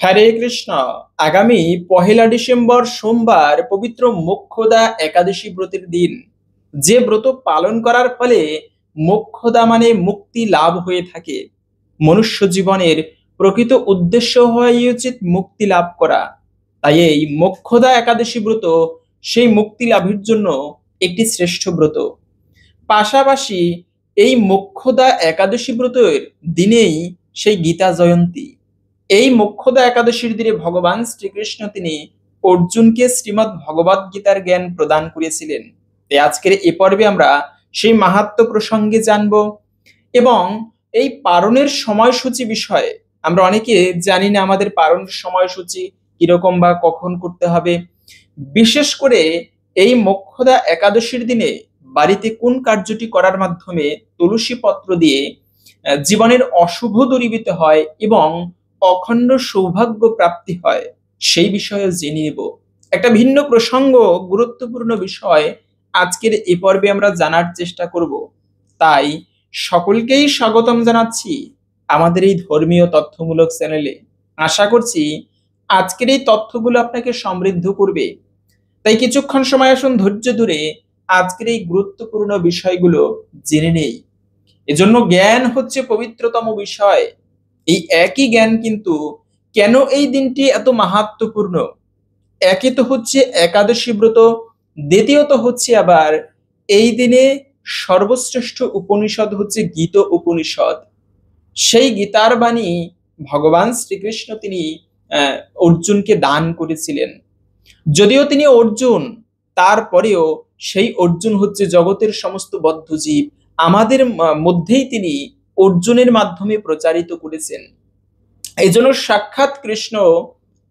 হরে কৃষ্ণ। আগামী 1 ডিসেম্বর সোমবার পবিত্র মোক্ষদা একাদশী ব্রতের দিন। যে ব্রত পালন করার ফলে মোক্ষদা মানে মুক্তি লাভ হয়ে থাকে। মনুষ্য জীবনের প্রকৃত উদ্দেশ্য হওয়াই উচিত মুক্তি লাভ করা। তাই এই মোক্ষদা একাদশী ব্রত সেই মুক্তি লাভের জন্য একটি শ্রেষ্ঠ ব্রত। পাশাপাশি এই মোক্ষদা একাদশী ব্রতের দিনেই সেই গীতা জয়ন্তী। এই মোক্ষদা একাদশীর দিনে ভগবান শ্রীকৃষ্ণ তিনি অর্জুনকে শ্রীমদ্ ভগবদ গীতার জ্ঞান প্রদান করেছিলেন। তাই আজকের এ পর্বে আমরা সেই মাহাত্ম্য প্রসঙ্গে জানব এবং এই পারণের সময়সূচি বিষয়ে আমরা অনেকে জানি না আমাদের পারণের সময়সূচি কিরকম বা কখন করতে হবে। বিশেষ করে এই মোক্ষদা একাদশীর দিনে বাড়িতে কোন কার্যটি করার মাধ্যমে তুলসী পত্র দিয়ে জীবনের অশুভ দূরীভূত হয় এবং অখণ্ড সৌভাগ্য প্রাপ্তি হয় সেই বিষয়ে জেনে নেব। একটা ভিন্ন প্রসঙ্গ, গুরুত্বপূর্ণ বিষয় আজকের এ পর্বে আমরা জানার চেষ্টা করব। তাই সকলকেই স্বাগতম জানাচ্ছি আমাদের এই ধর্মীয় তথ্যমূলক চ্যানেলে। আশা করছি আজকের এই তথ্যগুলো আপনাকে সমৃদ্ধ করবে। তাই কিছুক্ষণ সময় আসুন ধৈর্য ধরে আজকের এই গুরুত্বপূর্ণ বিষয়গুলো জেনে নেই। এজন্য জ্ঞান হচ্ছে পবিত্রতম বিষয়। এই একই জ্ঞান কিন্তু কেন এই দিনটি এত মাহাত্ম্যপূর্ণ, একে তো হচ্ছে একাদশী ব্রত, দ্বিতীয়ত হচ্ছে আবার এই দিনে সর্বশ্রেষ্ঠ উপনিষদ হচ্ছে গীত উপনিষদ। সেই গীতার বাণী ভগবান শ্রীকৃষ্ণ তিনি অর্জুনকে দান করেছিলেন। যদিও তিনি অর্জুন, তারপরেও সেই অর্জুন হচ্ছে জগতের সমস্ত বদ্ধ জীব, আমাদের মধ্যেই তিনি অর্জুনের মাধ্যমে প্রচারিত করেছেন। এই জন্য সাক্ষাৎ কৃষ্ণ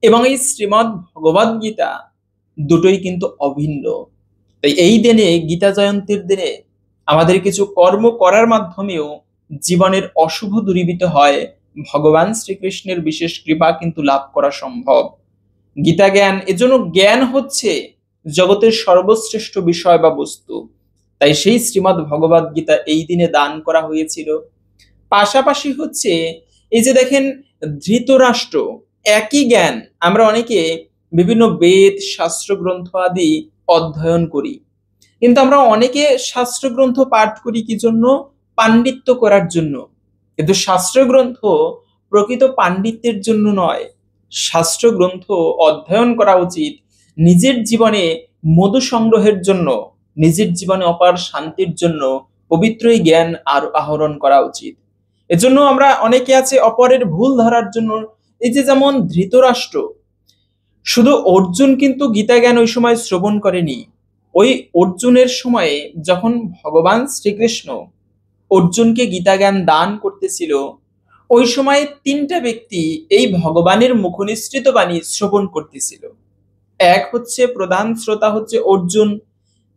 এবং এই শ্রীমদ্ ভগবদ গীতা দুটোই কিন্তু অভিন্ন। তাই এই দিনে, গীতা জয়ন্তীর দিনে আমাদের কিছু কর্ম করার মাধ্যমেও জীবনের অশুভ দূরীভূত হয়, ভগবান শ্রীকৃষ্ণের বিশেষ কৃপা কিন্তু লাভ করা সম্ভব। গীতা জ্ঞান, এজন্য জ্ঞান হচ্ছে জগতের সর্বশ্রেষ্ঠ বিষয় বা বস্তু। তাই সেই শ্রীমদ্ ভগবদ গীতা এই দিনে দান করা হয়েছিল। পাশাপাশি হচ্ছে এই যে দেখেন ধৃতরাষ্ট্র, একই জ্ঞান আমরা অনেকে বিভিন্ন বেদ শাস্ত্র গ্রন্থ আদি অধ্যয়ন করি, কিন্তু আমরা অনেকে শাস্ত্র গ্রন্থ পাঠ করি কি জন্য? পাণ্ডিত্য করার জন্য। কিন্তু শাস্ত্র গ্রন্থ প্রকৃত পাণ্ডিত্যের জন্য নয়। শাস্ত্র গ্রন্থ অধ্যয়ন করা উচিত নিজের জীবনে মধু সংগ্রহের জন্য, নিজের জীবনে অপার শান্তির জন্য পবিত্র জ্ঞান আর আহরণ করা উচিত। এজন্য আমরা অনেকে আছে অপরের ভুল ধরার জন্য, এই যে যেমন ধৃতরাষ্ট্র, শুধু অর্জুন কিন্তু গীতা জ্ঞান ওই সময় শ্রবণ করেনি। ওই অর্জুনের সময়ে যখন ভগবান শ্রীকৃষ্ণ অর্জুনকে গীতা জ্ঞান দান করতেছিল, ওই সময় 3টা ব্যক্তি এই ভগবানের মুখনিসৃত বাণী শ্রবণ করতেছিল। এক হচ্ছে প্রধান শ্রোতা হচ্ছে অর্জুন,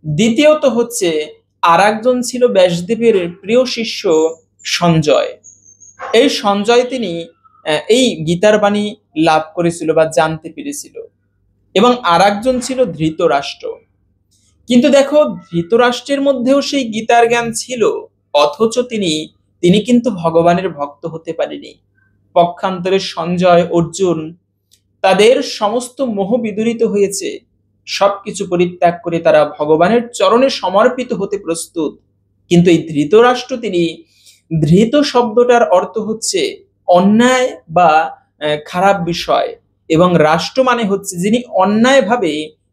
দ্বিতীয়ত হচ্ছে আর একজন ছিল ব্যাসদেবের প্রিয় শিষ্য সঞ্জয়। এই সঞ্জয় তিনি এই গীতার বাণী লাভ করেছিল বা জানতে পেরেছিল, এবং আর একজন ছিল ধৃতরাষ্ট্র। কিন্তু দেখো, ধৃতরাষ্ট্রের মধ্যেও সেই গীতার জ্ঞান ছিল, অথচ তিনি কিন্তু ভগবানের ভক্ত হতে পারেনি। পক্ষান্তরে সঞ্জয়, অর্জুন, তাদের সমস্ত মোহ বিদূরিত হয়েছে, সবকিছু পরিত্যাগ করে তারা ভগবানের চরণে সমর্পিত হতে প্রস্তুত। কিন্তু এই ধৃতরাষ্ট্র, তিনি, ধৃত শব্দটার অর্থ হচ্ছে অন্যায় বা খারাপ বিষয়, এবং রাষ্ট্র মানে হচ্ছে যিনি অন্যায়ভাবে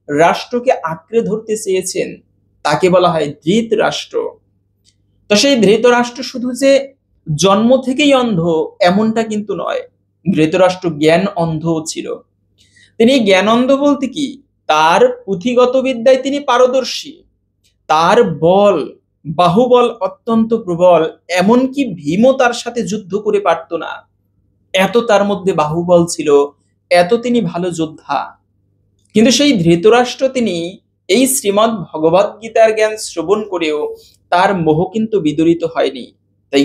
রাষ্ট্রকে আঁকড়ে ধরতে চেয়েছেন, তাকে বলা হয় ধৃতরাষ্ট্র। তো সেই ধৃতরাষ্ট্র শুধু যে জন্ম থেকেই অন্ধ এমনটা কিন্তু নয়, ধৃতরাষ্ট্র জ্ঞান অন্ধ ছিল। তিনি জ্ঞান অন্ধ বলতে কি, তার পুঁথিগত বিদ্যায় তিনি পারদর্শী, তার বল, বাহুবল অত্যন্ত প্রবল, এমনকি ভীমও তার সাথে যুদ্ধ করে পারত না, এত তার মধ্যে বাহুবল ছিল, এত তিনি ভালো যোদ্ধা। কিন্তু সেই ধৃতরাষ্ট্র তিনি এই শ্রীমদ্ ভগবদ গীতার জ্ঞান শ্রবণ করেও তার মোহ কিন্তু বিদূরিত হয়নি। তাই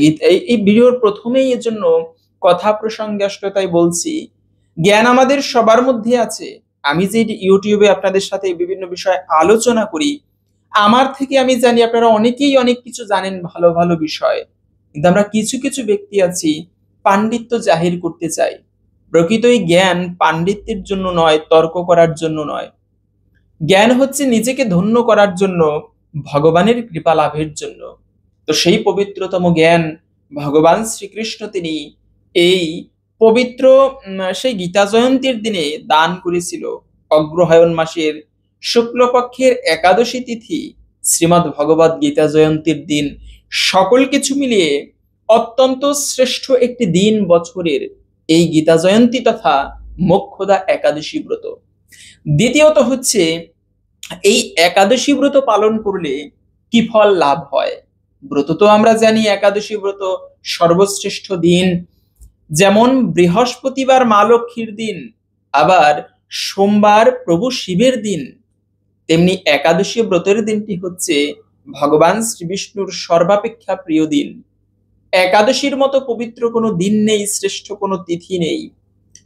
এই ভিডিওর প্রথমেই এর জন্য কথা প্রসঙ্গে আসলে তাই বলছি, জ্ঞান আমাদের সবার মধ্যে আছে। আমি যে ইউটিউবে আপনাদের সাথে বিভিন্ন বিষয় আলোচনা করি, আমার থেকে আমি জানি আপনারা অনেকেই অনেক কিছু জানেন, ভালো ভালো বিষয়, কিন্তু আমরা কিছু কিছু ব্যক্তি আছি পাণ্ডিত্য জাহির করতে চাই, প্রকৃতই জ্ঞান পাণ্ডিত্যের জন্য নয়, তর্ক করার জন্য নয়। জ্ঞান হচ্ছে নিজেকে ধন্য করার জন্য, ভগবানের কৃপা লাভের জন্য। তো সেই পবিত্রতম জ্ঞান ভগবান শ্রীকৃষ্ণ তিনি এই পবিত্র সেই গীতা জয়ন্তীর দিনে দান করেছিল। অগ্রহায়ণ মাসের শুক্লপক্ষের একাদশী তিথি শ্রীমদ্ ভগবত গীতা জয়ন্তীর দিন, সকল কিছু মিলিয়ে অত্যন্ত শ্রেষ্ঠ একটি দিন বছরের এই গীতা জয়ন্তী তথা মোক্ষদা একাদশী ব্রত। দ্বিতীয়ত হচ্ছে এই একাদশী ব্রত পালন করলে কি ফল লাভ হয়। ব্রত তো আমরা জানি একাদশী ব্রত সর্বশ্রেষ্ঠ দিন, যেমন বৃহস্পতিবার মা লক্ষ্মীর দিন, আবার সোমবার প্রভু শিবের দিন, তেমনি একাদশী ব্রতের দিনটি হচ্ছে ভগবান শ্রী বিষ্ণুর সর্বাপেক্ষা প্রিয় দিন। একাদশীর মতো পবিত্র কোনো দিন নেই, শ্রেষ্ঠ কোনো তিথি নেই।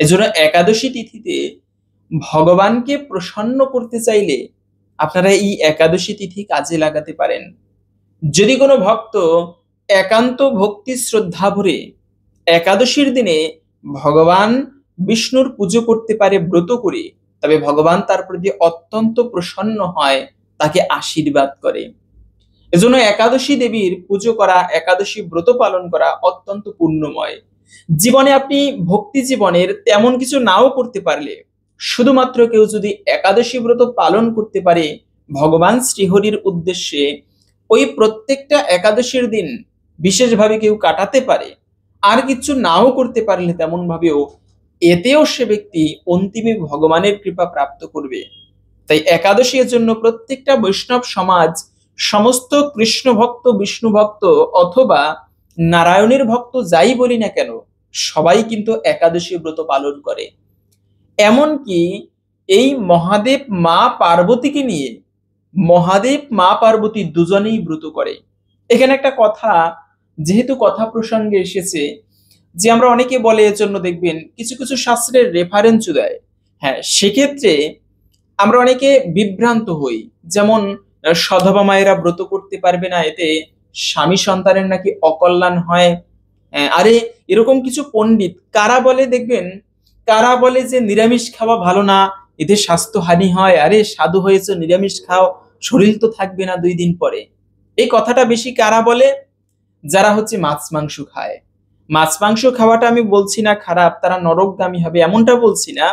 এজন্য একাদশী তিথিতে ভগবানকে প্রসন্ন করতে চাইলে আপনারা এই একাদশী তিথি কাজে লাগাতে পারেন। যদি কোনো ভক্ত একান্ত ভক্তি শ্রদ্ধা ভরে একাদশীর দিনে ভগবান বিষ্ণুর পুজো করতে পারে ব্রত করে, তবে ভগবান তার প্রতি অত্যন্ত প্রসন্ন হয়, তাকে আশীর্বাদ করে। এজন্য একাদশী দেবীর পুজো করা, একাদশী ব্রত পালন করা অত্যন্ত পুণ্যময়। জীবনে আপনি ভক্তি জীবনের তেমন কিছু নাও করতে পারলে, শুধুমাত্র কেউ যদি একাদশী ব্রত পালন করতে পারে ভগবান শ্রীহরির উদ্দেশ্যে, ওই প্রত্যেকটা একাদশীর দিন বিশেষভাবে কেউ কাটাতে পারে, আর কিছু নাও করতে পারলে তেমন ভাবেও, এতেও সে ব্যক্তি অন্তিমে ভগবানের কৃপা প্রাপ্ত করবে। তাই একাদশীর জন্য প্রত্যেকটা বৈষ্ণব সমাজ, সমস্ত কৃষ্ণ ভক্ত, বিষ্ণু ভক্ত অথবা নারায়ণের ভক্ত যাই বলি না কেন, সবাই কিন্তু একাদশী ব্রত পালন করে। এমনকি এই মহাদেব মা পার্বতীকে নিয়ে, মহাদেব মা পার্বতী দুজনেই ব্রত করে। এখানে একটা কথা, যেহেতু কথা প্রসঙ্গে এসেছে, যে আমরা অনেকে বলে এর জন্য দেখবেন কিছু কিছু শাস্ত্রের রেফারেন্স দেয়, হ্যাঁ সেক্ষেত্রে আমরা অনেকে বিভ্রান্ত হই। যেমন সধবা মায়েরা ব্রত করতে পারবে না, এতে স্বামী সন্তানের নাকি অকল্যাণ হয়। আরে এরকম কিছু পণ্ডিত কারা বলে দেখবেন, কারা বলে যে নিরামিষ খাওয়া ভালো না, এতে স্বাস্থ্য হানি হয়। আরে সাধু হয়েছে, নিরামিষ খাও, শরীর তো থাকবে না 2 দিন পরে। এই কথাটা বেশি কারা বলে? যারা হচ্ছে মাছ মাংস খায়। মাছ মাংস খাওয়াটা আমি বলছি না খারাপ, তারা নরকগামী হবে এমনটা বলছি না।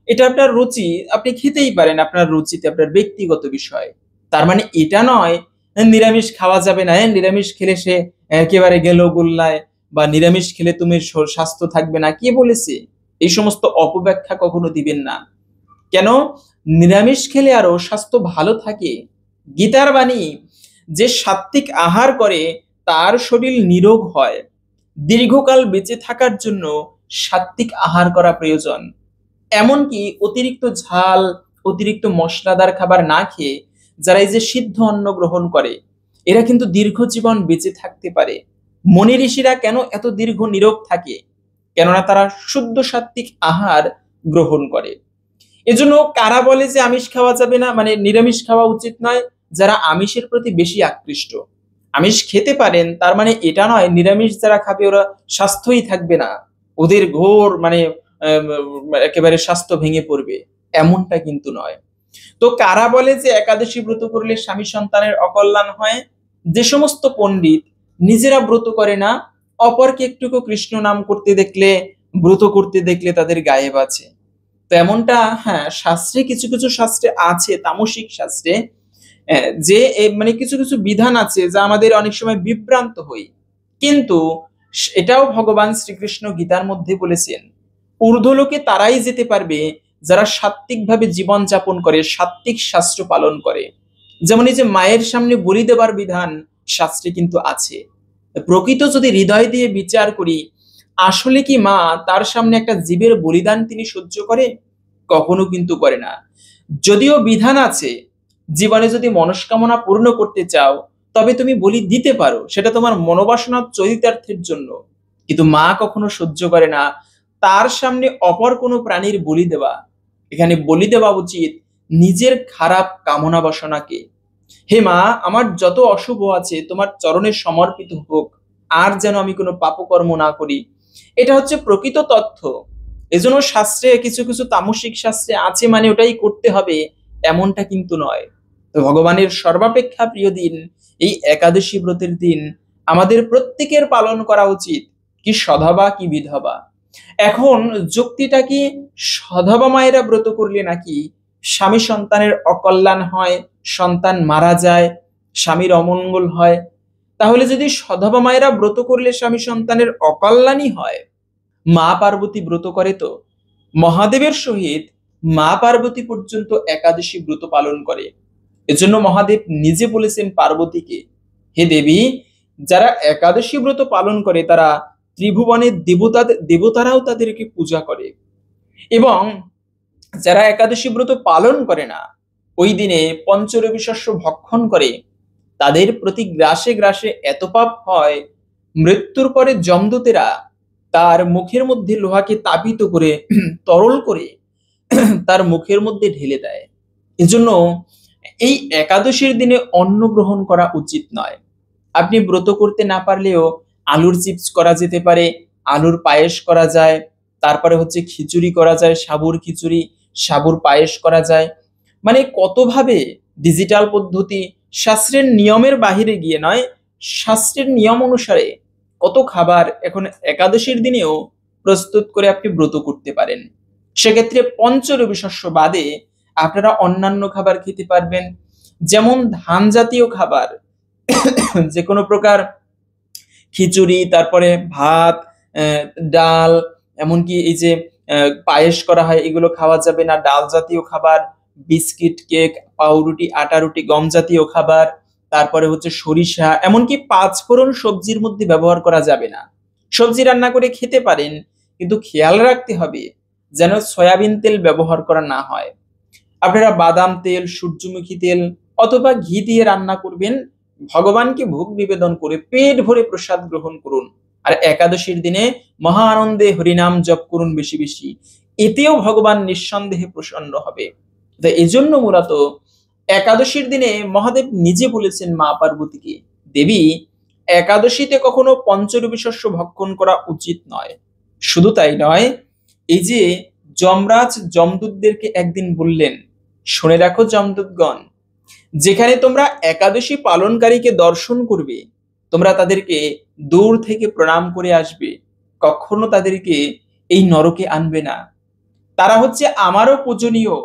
এটা আপনার রুচি, আপনি খেতেই পারেন, আপনার রুচিতে, আপনার ব্যক্তিগত বিষয়। তার মানে এটা নয় নিরামিষ খাওয়া যাবে না, নিরামিষ খেলে সে একেবারে গেল গোল্লায়, বা নিরামিষ খেলে তুমি স্বাস্থ্য থাকবে না। কে বলেছে? এই সমস্ত অপব্যাখ্যা কখনো দিবেন না। কেন? নিরামিষ খেলে আরো স্বাস্থ্য ভালো থাকে। গীতার বাণী, যে সাত্ত্বিক আহার করে তার শরীর নিরোগ হয়। দীর্ঘকাল বেঁচে থাকার জন্য সাত্ত্বিক আহার করা প্রয়োজন। এমনকি অতিরিক্ত ঝাল, অতিরিক্ত মশলাদার খাবার না খেয়ে যারা এই যে সিদ্ধ অন্ন গ্রহণ করে, এরা কিন্তু দীর্ঘ জীবন বেঁচে থাকতে পারে। মুনি ঋষিরা কেন এত দীর্ঘ নীরোগ থাকে? কেননা তারা শুদ্ধ সাত্ত্বিক আহার গ্রহণ করে। এজন্য কারা বলে যে আমিষ খাওয়া যাবে না, মানে নিরামিষ খাওয়া উচিত নয়? যারা আমিষের প্রতি বেশি আকৃষ্ট। আমিষ খেতে পারেন, তার মানে এটা নয় নিরামিষ যারা খাবে ওরা স্বাস্থ্যই থাকবে না, ওদের ঘোর মানে একেবারে স্বাস্থ্য ভেঙে পড়বে, এমনটা কিন্তু নয়। তো কারা বলে যে একাদশী ব্রত করলে স্বামী সন্তানের অকল্যাণ হয়? যে সমস্ত পণ্ডিত নিজেরা ব্রত করে না, অপরকে একটুকু কৃষ্ণ নাম করতে দেখলে, ব্রত করতে দেখলে তাদের গায়ে বাজে। তো এমনটা হ্যাঁ শাস্ত্রে, কিছু কিছু শাস্ত্রে আছে, তামসিক শাস্ত্রে যে মানে কিছু কিছু বিধান আছে যা আমাদের অনেক সময় বিভ্রান্ত হই। কিন্তু এটাও ভগবান শ্রীকৃষ্ণ গীতার মধ্যে বলেছেন, ঊর্ধ্বলোকে তারাই যেতে পারবে যারা সাত্ত্বিকভাবে জীবন যাপন করে, সাত্ত্বিক শাস্ত্র পালন করে। যেমন এই যে মায়ের সামনে বলি দেবার বিধান শাস্ত্রে কিন্তু আছে। প্রকৃত যদি হৃদয় দিয়ে বিচার করি, আসলে কি মা তার সামনে একটা জীবের বলিদান তিনি সহ্য করে? কখনো কিন্তু করে না। যদিও বিধান আছে, জীবনে যদি মনস্কামনা পূর্ণ করতে চাও তবে তুমি বলি দিতে পারো, সেটা তোমার মনোবাসনা চরিতার্থের জন্য। কিন্তু মা কখনো সহ্য করে না তার সামনে অপর কোনো প্রাণীর বলি দেওয়া। এখানে বলি দেওয়া উচিত নিজের খারাপ কামনা বাসনাকে। হে মা, আমার যত অশুভ আছে তোমার চরণে সমর্পিত হোক, আর যেন আমি কোনো পাপকর্ম না করি। এটা হচ্ছে প্রকৃত তথ্য। এজন্য শাস্ত্রে কিছু কিছু তামসিক শাস্ত্রে আছে মানে ওটাই করতে হবে এমনটা কিন্তু নয়। তো ভগবানের সর্বাপেক্ষা প্রিয় দিন এই একাদশী ব্রতের দিন আমাদের প্রত্যেকের পালন করা উচিত। কি সধবা কি বিধবা, এখন যুক্তিটা কি সধবা মায়েরা ব্রত করলে নাকি স্বামী সন্তানের অকল্যাণ হয়, সন্তান মারা যায়, স্বামীর অমঙ্গল হয়? তাহলে যদি সধবা মায়েরা ব্রত করলে স্বামী সন্তানের অকল্যাণই হয়, মা পার্বতী ব্রত করে তো মহাদেবের সহিত মা পার্বতী পর্যন্ত একাদশী ব্রত পালন করে। এজন্য মহাদেব নিজে বলেছেন পার্বতীকে, হে দেবী, যারা একাদশী ব্রত পালন করে তারা ত্রিভুবনের দেবতারাও তাদেরকে পূজা করে, এবং যারা একাদশী ব্রত পালন করে না, ওই দিনে পঞ্চরবি শস্য ভক্ষণ করে, তাদের প্রতি গ্রাসে গ্রাসে এত পাপ হয়, মৃত্যুর পরে যমদূতেরা তার মুখের মধ্যে লোহাকে তাপিত করে তরল করে তার মুখের মধ্যে ঢেলে দেয়। এজন্য এই একাদশীর দিনে অন্ন গ্রহণ করা উচিত নয়। আপনি ব্রত করতে না পারলেও আলুর চিপস করা যেতে পারে, আলুর পায়েস করা যায়, তারপরে হচ্ছে খিচুড়ি করা যায়, সাবুর খিচুড়ি, সাবুর পায়েস করা যায়। মানে কতভাবে ডিজিটাল পদ্ধতি, শাস্ত্রের নিয়মের বাহিরে গিয়ে নয়, শাস্ত্রের নিয়ম অনুসারে কত খাবার এখন একাদশীর দিনেও প্রস্তুত করে আপনি ব্রত করতে পারেন। সেক্ষেত্রে পঞ্চরবি শস্য বাদে আপনারা অন্যান্য খাবার খেতে পারবেন, যেমন ধান জাতীয় খাবার, যে কোনো প্রকার খিচুড়ি, তারপরে ভাত, ডাল, এমনকি এই যে পায়েস করা হয় এগুলো খাওয়া যাবে না। ডাল জাতীয় খাবার, বিস্কিট, কেক, পাউরুটি, আটা রুটি, গম জাতীয় খাবার, তারপরে হচ্ছে সরিষা, এমনকি পাঁচফোড়ন সবজির মধ্যে ব্যবহার করা যাবে না। সবজি রান্না করে খেতে পারেন, কিন্তু খেয়াল রাখতে হবে যেন সয়াবিন তেল ব্যবহার করা না হয়। আপনারা বাদাম তেল, সূর্যমুখী তেল অথবা ঘি দিয়ে রান্না করবেন, ভগবানকে ভোগ নিবেদন করে পেট ভরে প্রসাদ গ্রহণ করুন। আর একাদশীর দিনে মহা আনন্দে হরিনাম জপ করুন বেশি বেশি, এতেও ভগবান নিঃসন্দেহে প্রসন্ন হবে। তাই এজন্য মূলত একাদশীর দিনে মহাদেব নিজে বলেছেন মা পার্বতীকে, দেবী, একাদশীতে কখনো পঞ্চরবি শস্য ভক্ষণ করা উচিত নয়। শুধু তাই নয়, এই যে যমরাজ যমদূতদেরকে একদিন বললেন, শুনে রাখো যমদূতগণ, যেখানে তোমরা একাদশী পালনকারীকে দর্শন করবে, তোমরা তাদেরকে দূর থেকে প্রণাম করে আসবে, কখনো তাদেরকে এই নরকে আনবে না। তারা হচ্ছে আমারও পূজনীয়,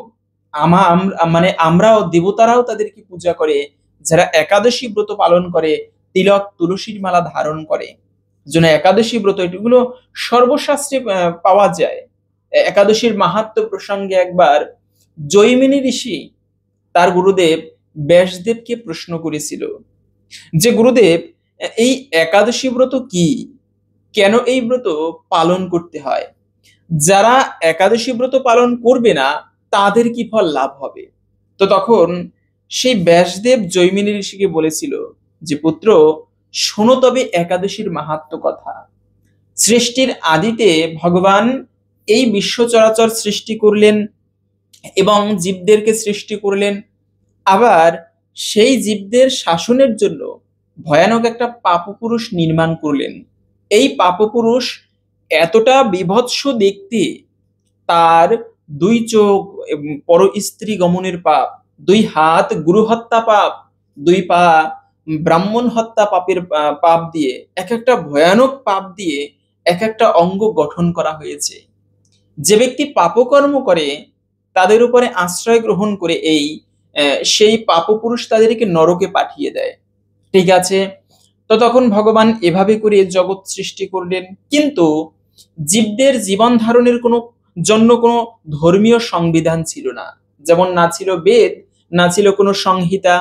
মানে আমরাও, দেবতারাও তাদেরকে পূজা করে, যারা একাদশী ব্রত পালন করে, তিলক তুলসীর মালা ধারণ করে। জন্য একাদশী ব্রত এগুলো সর্বশাস্ত্রে পাওয়া যায়। একাদশীর মাহাত্ম্য প্রসঙ্গে একবার জৈমিনী ঋষি তার গুরুদেব ব্যাসদেবকে প্রশ্ন করেছিল যে, গুরুদেব, এই একাদশী ব্রত কি, কেন এই ব্রত পালন করতে হয়, যারা একাদশী ব্রত পালন করবে না তাদের কি ফল লাভ হবে? তো তখন সেই ব্যাসদেব জৈমিনী ঋষিকে বলেছিল যে, পুত্র, শোনো তবে একাদশীর মাহাত্ম্য কথা। সৃষ্টির আদিতে ভগবান এই বিশ্ব চরাচর সৃষ্টি করলেন এবং জীবদেরকে সৃষ্টি করলেন। আবার সেই জীবদের শাসনের জন্য ভয়ানক একটা পাপপুরুষ নির্মাণ করলেন। এই পাপপুরুষ এতটা বিভৎস দেখতে, তার 2 চোখ পর স্ত্রী গমনের পাপ, 2 হাত গুরু হত্যা পাপ, 2 পা ব্রাহ্মণ হত্যা পাপের পাপ দিয়ে, এক একটা ভয়ানক পাপ দিয়ে এক একটা অঙ্গ গঠন করা হয়েছে। যে ব্যক্তি পাপকর্ম করে তাদের উপরে আশ্রয় গ্রহণ করে সেই পাপপুরুষ তাদেরকে নরকে পাঠিয়ে দেয়। ঠিক আছে, তো তখন ভগবান এভাবে করে জগৎ সৃষ্টি করলেন, কিন্তু জীবদের জীবন ধারণের জন্য কোনো ধর্মীয় সংবিধান ছিল না, যেমন না ছিল বেদ, না ছিল কোনো সংহিতা।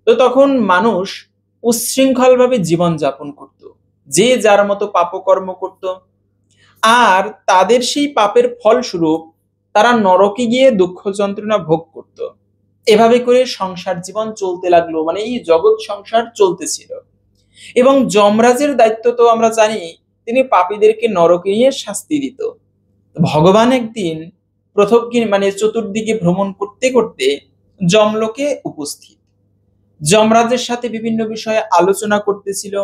তো তখন মানুষ উচ্ছৃঙ্খল ভাবে জীবন যাপন করত, যে যার মতো পাপকর্ম করত, আর তাদের সেই পাপের ফলস্বরূপ তারা নরকে গিয়ে দুঃখ যন্ত্রণা ভোগ করত। এভাবে করে সংসার জীবন চলতে লাগলো, মানে এই জগৎ সংসার চলতেছিল। এবং যমরাজের দায়িত্ব তো আমরা জানি, তিনি পাপীদেরকে নরকে নিয়ে শাস্তি দিত। ভগবান একদিন মানে চতুর্দিকে ভ্রমণ করতে করতে যমলোকে উপস্থিত, যমরাজের সাথে বিভিন্ন বিষয়ে আলোচনা করতেছিল।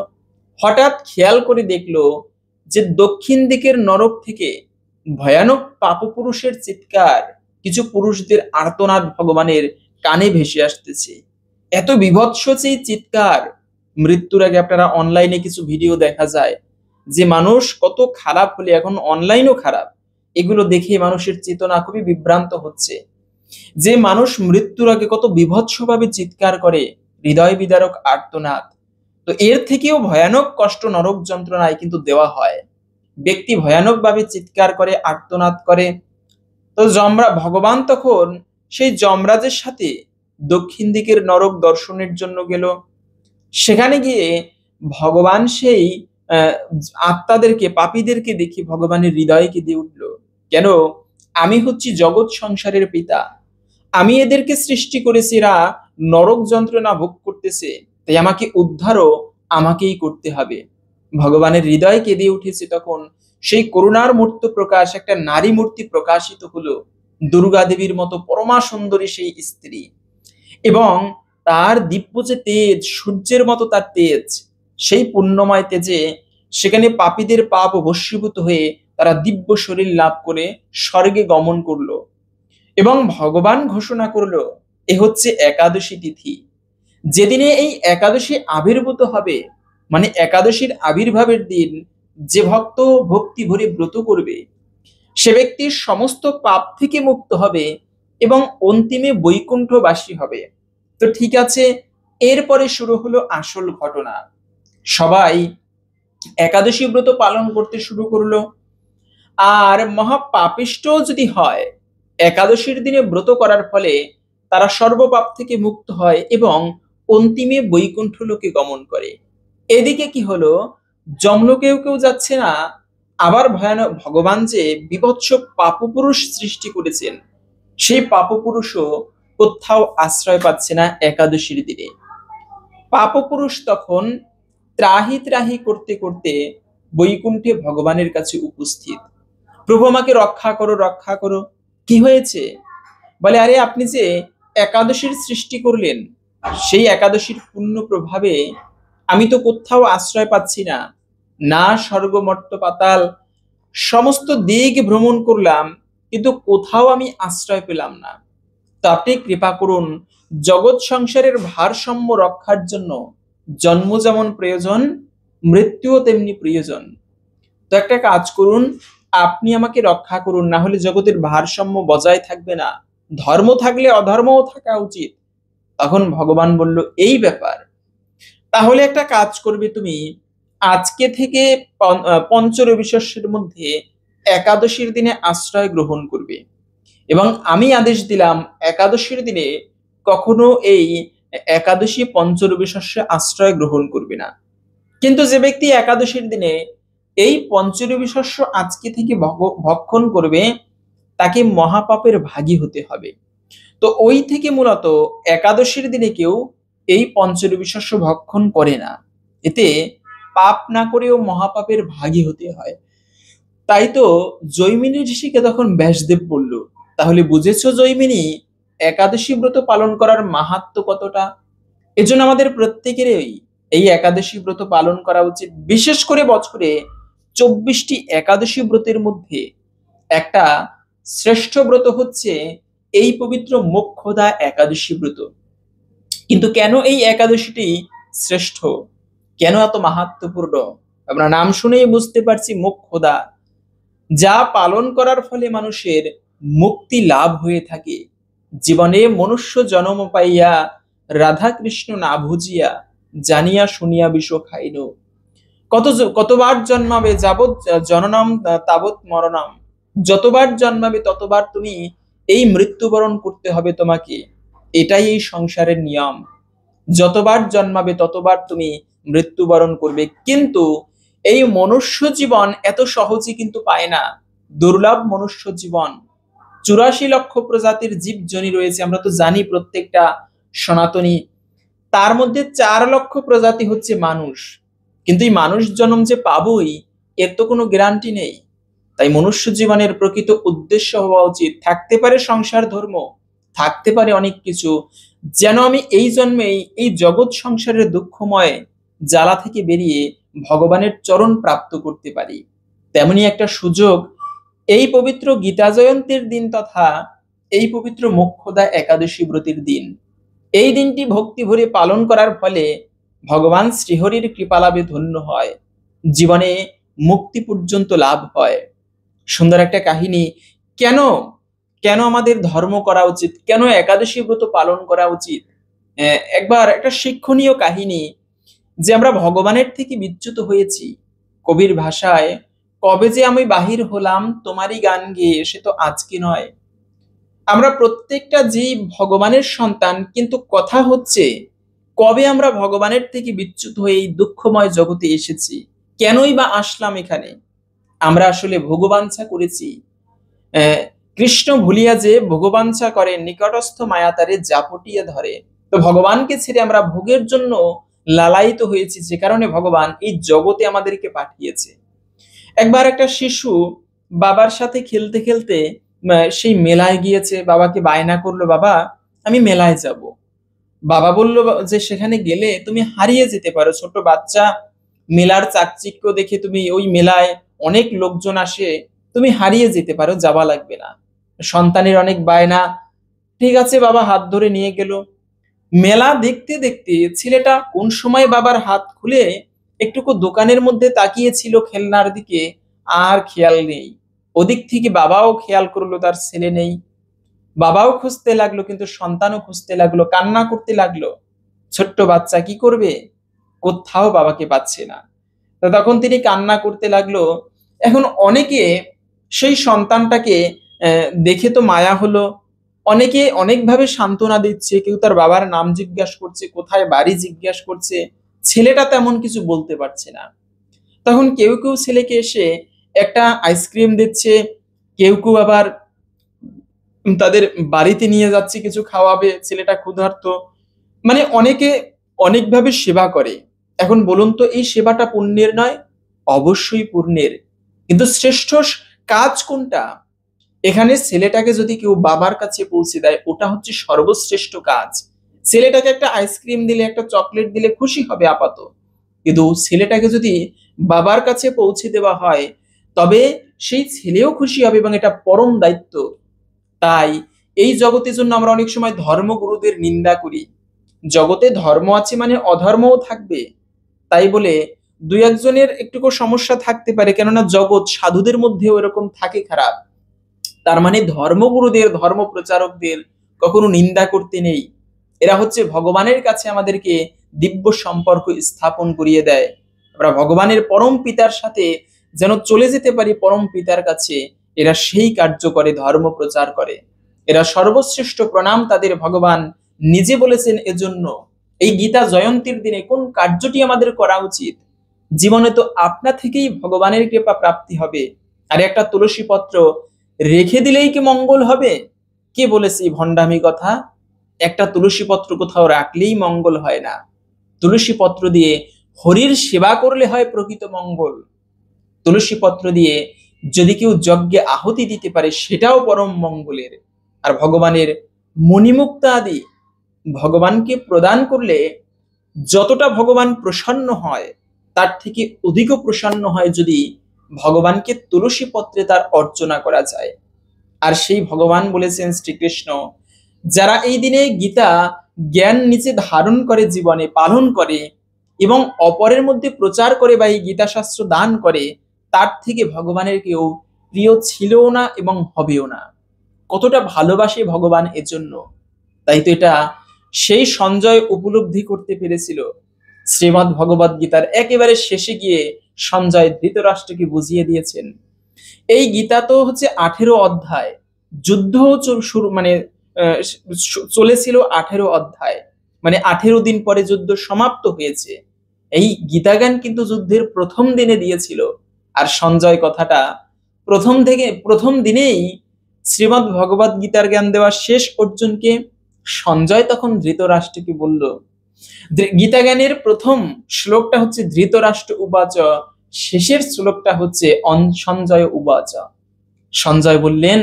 হঠাৎ খেয়াল করে দেখলো যে দক্ষিণ দিকের নরক থেকে ভয়ানক পাপপুরুষের চিৎকার, কিছু পুরুষদের আর্তনাদ ভগবানের কানে ভেসে আসতেছে। এত বীভৎস যে চিৎকার, মৃত্যুর আগে আপনারা অনলাইনে কিছু ভিডিও দেখা যায় যে মানুষ কত খারাপ হলে, এখন অনলাইনও খারাপ, এগুলো দেখে মানুষের চেতনা খুবই বিভ্রান্ত হচ্ছে। যে মানুষ মৃত্যুর আগে কত বীভৎসভাবে চিৎকার করে, হৃদয় বিদারক আর্তনাদ, তো এর থেকেও ভয়ানক কষ্ট নরক যন্ত্রণায় কিন্তু দেওয়া হয়। ব্যক্তি ভয়ানকভাবে চিৎকার করে, আর্তনাদ করে। তো ভগবান তখন সেই যমরাজের সাথে দক্ষিণ দিকের নরক দর্শনের জন্য গেল। সেখানে গিয়ে ভগবান সেই আহ, আত্মাদেরকে, পাপীদেরকে দেখে ভগবানের হৃদয়ে কেঁদে উঠল, কেন? আমি হচ্ছি জগৎ সংসারের পিতা, আমি এদেরকে সৃষ্টি করেছি, এরা নরক যন্ত্রণা ভোগ করতেছে, তাই আমাকে উদ্ধারও আমাকেই করতে হবে। ভগবানের হৃদয় কেঁদে উঠেছে। তখন সেই করুণার মূর্তি প্রকাশ, একটা নারী মূর্তি প্রকাশিত হলো, দুর্গা দেবীর মতো পরমা সুন্দরী সেই স্ত্রী, এবং তার দিব্য যে তেজ, সূর্যের মতো তার তেজ, সেই পুণ্যময় তেজে সেখানে পাপীদের পাপ ভস্মীভূত হয়ে তারা দিব্য শরীর লাভ করে স্বর্গে গমন করলো। এবং ভগবান ঘোষণা করলো, এ হচ্ছে একাদশী তিথি, যেদিনে এই একাদশী আবির্ভূত হবে, মানে একাদশীর আবির্ভাবের দিন যে ভক্ত ভক্তি ভরে ব্রত করবে, সে ব্যক্তি সমস্ত পাপ থেকে মুক্ত হবে এবং অন্তিমে বৈকুণ্ঠবাসী হবে। তো ঠিক আছে, এরপরে শুরু হলো আসল ঘটনা। সবাই একাদশী ব্রত পালন করতে শুরু করলো। আর মহাপাপিষ্ট যদি হয়, একাদশীর দিনে ব্রত করার ফলে তারা সর্বপাপ থেকে মুক্ত হয় এবং অন্তিমে বৈকুণ্ঠ লোকে গমন করে। এদিকে কি হলো, যমলোকেও কেউ যাচ্ছে না। আবার ভয়ানক ভগবান যে বিভৎস পাপপুরুষ সৃষ্টি করেছেন, সেই পাপপুরুষও কোথাও আশ্রয় পাচ্ছে না একাদশীর দিনে। পাপপুরুষ তখন ত্রাহি ত্রাহি করতে করতে বৈকুণ্ঠে ভগবানের কাছে উপস্থিত। প্রভু আমাকে রক্ষা করো, রক্ষা করো। কি হয়েছে? বলে, আরে আপনি যে একাদশীর সৃষ্টি করলেন, সেই একাদশীর পুণ্য প্রভাবে আমি তো কোথাও আশ্রয় পাচ্ছি না, না স্বর্গ মর্ত পাতাল, সমস্ত দিক ভ্রমণ করলাম, কিন্তু কোথাও আমি আশ্রয় পেলাম না। তো আপনি কৃপা করুন, জগৎ সংসারের ভারসাম্য রক্ষার জন্য জন্ম যেমন প্রয়োজন, মৃত্যুও তেমনি প্রয়োজন। তো একটা কাজ করুন, আপনি আমাকে রক্ষা করুন, না হলে জগতের ভারসাম্য বজায় থাকবে না, ধর্ম থাকলে অধর্মও থাকা উচিত। তখন ভগবান বলল, এই ব্যাপার, তাহলে একটা কাজ করবে তুমি, আজকে থেকে পঞ্চরবিশস্যের মধ্যে একাদশীর দিনে আশ্রয় গ্রহণ করবে, এবং আমি আদেশ দিলাম একাদশীর দিনে কখনো এই একাদশী পঞ্চরবিশস্যে আশ্রয় গ্রহণ করবে না। কিন্তু যে ব্যক্তি একাদশীর দিনে এই পঞ্চরবি শস্য আজকে থেকে ভক্ষণ করবে, তাকে মহাপাপের ভাগী হতে হবে। তো ওই থেকে মূলত একাদশীর দিনে কেউ এই পঞ্চরবি শস্য ভক্ষণ করে না, এতে পাপ না করেও মহাপাপের ভাগী হতে হয়। তাই তো জৈমিনী ঋষিকে তখন ব্যাসদেব বলল, তাহলে বুঝেছো জৈমিনী, একাদশী ব্রত পালন করার মাহাত্ম্য কতটা। এজন্য আমাদের প্রত্যেকেরই এই একাদশী ব্রত পালন করা উচিত। বিশেষ করে বছরে 24টি একাদশী ব্রতের মধ্যে একটা শ্রেষ্ঠ ব্রত হচ্ছে এই পবিত্র মোক্ষদা একাদশী ব্রত। কিন্তু কেন এই একাদশীটি শ্রেষ্ঠ, কেন এত মাহাত্ম্যপূর্ণ, আমরা নাম শুনেই বুঝতে পারছি। মোক্ষদা, যা পালন করার ফলে মানুষের মুক্তি লাভ হয়ে থাকে। জীবনে মনুষ্য জন্ম পাইয়া রাধা কৃষ্ণ না ভুজিয়া, জানিয়া শুনিয়া বিষ খাইন। কতবার জন্মাবে, যাবৎ জননম তাবৎ মরণম, যতবার জন্মাবে ততবার তুমি এই মৃত্যুবরণ করতে হবে তোমাকে, এটাই এই সংসারের নিয়ম। যতবার জন্মাবে ততবার তুমি মৃত্যুবরণ করবে। কিন্তু এই মনুষ্য জীবন এত সহজে কিন্তু পায় না, দুর্লভ মনুষ্য জীবন। 84 লক্ষ প্রজাতির জীবজনী রয়েছে, আমরা তো জানি প্রত্যেকটা সনাতনী। তার মধ্যে 4 লক্ষ প্রজাতি হচ্ছে মানুষ। কিন্তু এই মানুষ জন্ম যে পাবোই, এর তো কোনো গ্যারান্টি নেই। তাই মনুষ্য জীবনের প্রকৃত উদ্দেশ্য হওয়া উচিত, থাকতে পারে সংসার ধর্ম, থাকতে পারে অনেক কিছু, যেন আমি এই জন্মেই এই জগৎ সংসারের দুঃখময় জ্বালা থেকে বেরিয়ে ভগবানের চরণ প্রাপ্ত করতে পারি। তেমনি একটা সুযোগ এই পবিত্র গীতা জয়ন্তীর দিন তথা এই পবিত্র মোক্ষদা একাদশী ব্রতের দিন, এই দিনটি ভক্তি ভরে পালন করার ফলে ভগবান শ্রীহরির কৃপালাভে ধন্য হয়, জীবনে মুক্তি পর্যন্ত লাভ হয়। সুন্দর একটা কাহিনী। কেন কেন আমাদের ধর্ম করা উচিত, কেন একাদশী ব্রত পালন করা উচিত? একবার একটা শিক্ষণীয় কাহিনী, যে আমরা ভগবানের থেকে বিচ্যুত হয়েছি। কবির ভাষায়, কবে যে আমি বাহির হলাম তোমারই গান গেয়ে, সে তো আজকে নয়। আমরা প্রত্যেকটা জীব ভগবানের সন্তান, কিন্তু কথা হচ্ছে কবে আমরা ভগবানের থেকে বিচ্যুত হয়ে এই দুঃখময় জগতে এসেছি, কেনই বা আসলাম এখানে? আমরা আসলে ভোগবাঞ্ছা করেছি। কৃষ্ণ ভুলিয়া যে ভোগবাঞ্ছা করে, নিকটস্থ মায়া তারে জাপটিয়ে ধরে। তো ভগবানকে ছেড়ে আমরা ভোগের জন্য লালায়িত হয়েছি, যে কারণে ভগবান এই জগতে আমাদেরকে পাঠিয়েছে। একবার একটা শিশু বাবার সাথে খেলতে খেলতে সেই মেলায় গিয়েছে, বাবাকে বায়না করলো, বাবা আমি মেলায় যাব। বাবা বলল যে সেখানে গেলে তুমি হারিয়ে যেতে পারো, ছোট বাচ্চা, মেলার চাকচিক্য দেখে তুমি, ওই মেলায় অনেক লোকজন আসে, তুমি হারিয়ে যেতে পারো, যাওয়া লাগবে না। সন্তানের অনেক বায়না। ঠিক আছে, বাবা হাত ধরে নিয়ে গেল। মেলা দেখতে দেখতে ছেলেটা কোন সময় বাবার হাত খুলে একটুকু দোকানের মধ্যে তাকিয়েছিল খেলনার দিকে, আর খেয়াল নেই। ওদিক থেকে বাবাও খেয়াল করলো তার ছেলে নেই। বাবাও খুঁজতে লাগলো, কিন্তু সন্তানও খুঁজতে লাগলো, কান্না করতে লাগলো। ছোট্ট বাচ্চা কি করবে, কোথাও বাবাকে পাচ্ছে না। তো তখন তিনি কান্না করতে লাগলো। এখন অনেকে সেই সন্তানটাকে দেখে তো মায়া হলো, অনেকে অনেকভাবে সান্ত্বনা দিচ্ছে, কেউ তার বাবার নাম জিজ্ঞাসা করছে, কোথায় বাড়ি জিজ্ঞাসা করছে। ছেলেটা তেমন কিছু বলতে পারছে না। তখন কেউ কেউ ছেলেকে এসে একটা আইসক্রিম দিচ্ছে, কেউ কেউ আবার তাদের বাড়িতে নিয়ে যাচ্ছে, কিছু খাওয়াবে, ছেলেটা ক্ষুধার্ত। মানে অনেকে অনেকভাবে সেবা করে। এখন বলুন তো, এই সেবাটা পুণ্যের নয়? অবশ্যই পুণ্যের, কিন্তু শ্রেষ্ঠ কাজ কোনটা? এখানে ছেলেটাকে যদি কেউ বাবার কাছে পৌঁছে দেয়, ওটা হচ্ছে সর্বশ্রেষ্ঠ কাজ। ছেলেটাকে একটা আইসক্রিম দিলে, একটা চকলেট দিলে খুশি হবে আপাত, কিন্তু ছেলেটাকে যদি বাবার কাছে পৌঁছে দেওয়া হয়, তবে সেই ছেলেও খুশি হবে, এবং এটা পরম দায়িত্ব। তাই এই জগতের জন্য আমরা অনেক সময় ধর্মগুরুদের নিন্দা করি। জগতে ধর্ম আছে মানে অধর্মও থাকবে, তাই বলে দুই একজনের একটুকু সমস্যা থাকতে পারে, কেননা জগৎ সাধুদের মধ্যেও এরকম থাকে খারাপ। তার মানে ধর্মগুরুদের, ধর্ম প্রচারকদের কখনো নিন্দা করতে নেই। এরা হচ্ছে ভগবানের কাছে আমাদেরকে দিব্য সম্পর্ক স্থাপন করিয়ে দেয়। আমরা ভগবানের পরম পিতার সাথে যেন চলে যেতে পারি পরম পিতার কাছে, এরা সেই কার্য করে, ধর্ম প্রচার করে। এরা সর্বশ্রেষ্ঠ প্রণাম তাদের, ভগবান নিজে বলেছেন। এজন্য এই গীতা জয়ন্তীর দিনে কোন কার্যটি আমাদের করা উচিত? জীবনে তো আপনা থেকেই ভগবানের কৃপা প্রাপ্তি হবে, আর একটা তুলসী পত্র রেখে দিলেই কি মঙ্গল হবে? কে বলেছে এই ভণ্ডামি কথা? একটা তুলসী পত্র কোথাও রাখলেই মঙ্গল হয় না। তুলসী পত্র দিয়ে হরির সেবা করলে হয় প্রকৃত মঙ্গল। তুলসী পত্র দিয়ে যদি কেউ যজ্ঞে আহুতি দিতে পারে, সেটাও পরম মঙ্গলের। আর ভগবানের মণিমুক্তা আদি ভগবানকে প্রদান করলে যতটা ভগবান প্রসন্ন হয়, তার থেকে অধিক প্রসন্ন হয় যদি ভগবানকে তুলসী পত্রে তার অর্চনা করা যায়। আর সেই ভগবান বলেছেন শ্রীকৃষ্ণ, যারা এই দিনে গীতা জ্ঞান নিচে ধারণ করে, জীবনে পালন করে এবং অপরের মধ্যে প্রচার করে বা এই গীতা শাস্ত্র দান করে, তার থেকে ভগবানের কেউ প্রিয় ছিলও না এবং হবেও না। কতটা ভালোবাসে ভগবান এজন্য। তাই তো এটা সেই সঞ্জয় উপলব্ধি করতে পেরেছিল। শ্রীমদ্ ভগবদ গীতার একেবারে শেষে গিয়ে সঞ্জয় ধৃতরাষ্ট্রকে বুঝিয়ে দিয়েছেন। এই গীতা তো হচ্ছে 18 অধ্যায়, যুদ্ধ শুরু মানে চলেছিল 18 অধ্যায়, মানে 18 দিন পরে যুদ্ধ সমাপ্ত হয়েছে। এই গীতাজ্ঞান কিন্তু যুদ্ধের প্রথম দিনে দিয়েছিল। আর সঞ্জয় কথাটা প্রথম দিনেই শ্রীমদ্ ভগবদ গীতার জ্ঞান দেওয়া শেষ অর্জুনকে সঞ্জয় তখন ধৃতরাষ্ট্রকে বলল। গীতা জ্ঞানের প্রথম শ্লোকটা হচ্ছে ধৃতরাষ্ট্র উবাচ, শেষের শ্লোকটা হচ্ছে সঞ্জয় উবাচ। সঞ্জয় বললেন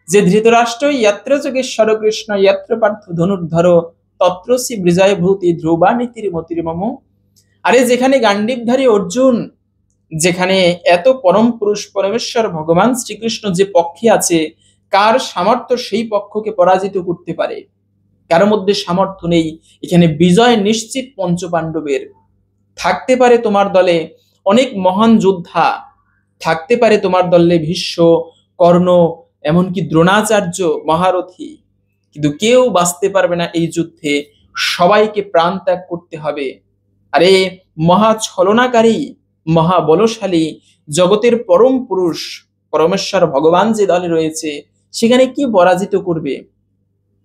যে ধৃতরাষ্ট্র যত্র যোগেশ্বর কৃষ্ণ যত্র পার্থ ধনুর্ধর তত্র শ্রী বিজয় ভূতি ধ্রুবা নীতির মতির মম। আরে যেখানে গান্ডীবধারী অর্জুন যেখানে এত পরম পুরুষ পরমেশ্বর ভগবান শ্রীকৃষ্ণ যে পক্ষে আছে, কার সামর্থ্য সেই পক্ষকে পরাজিত করতে পারে? কারোর মধ্যে সামর্থ্য নেই। এখানে বিজয় নিশ্চিত পঞ্চপাণ্ডবের। থাকতে পারে তোমার দলে অনেক মহান যোদ্ধা, থাকতে পারে তোমার দলে ভীষ্ম, কর্ণ, এমনকি দ্রোণাচার্য মহারথী, কিন্তু কেউ বাঁচতে পারবে না এই যুদ্ধে। সবাইকে প্রাণ ত্যাগ করতে হবে। আরে মহা ছলনাকারী, মহাবলশালী, জগতের পরম পুরুষ পরমেশ্বর ভগবান যে দলে রয়েছে, সেখানে কি পরাজিত করবে?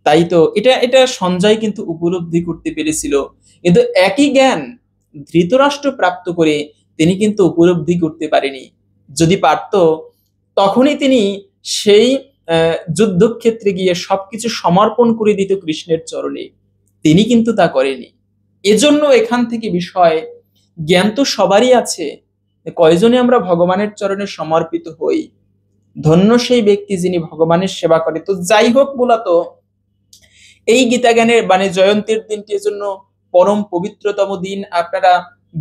তাই তো এটা এটা সঞ্জয় কিন্তু উপলব্ধি করতে পেরেছিল, কিন্তু একই জ্ঞান ধৃতরাষ্ট্র প্রাপ্ত করে তিনি কিন্তু উপলব্ধি করতে পারেনি। যদি পারত, তখনই তিনি সেই যুদ্ধক্ষেত্রে গিয়ে সবকিছু সমর্পণ করে দিত কৃষ্ণের চরণে। তিনি কিন্তু তা করেনি। এজন্য এখান থেকে বিষয়, জ্ঞান তো সবারই আছে, কয়জনে আমরা ভগবানের চরণে সমর্পিত হই? ধন্য সেই ব্যক্তি যিনি ভগবানের সেবা করে। তো যাই হোক, মূলত এই গীতা জ্ঞানের মানে জয়ন্তীর দিনটির জন্য পরম পবিত্রতম দিন, আপনারা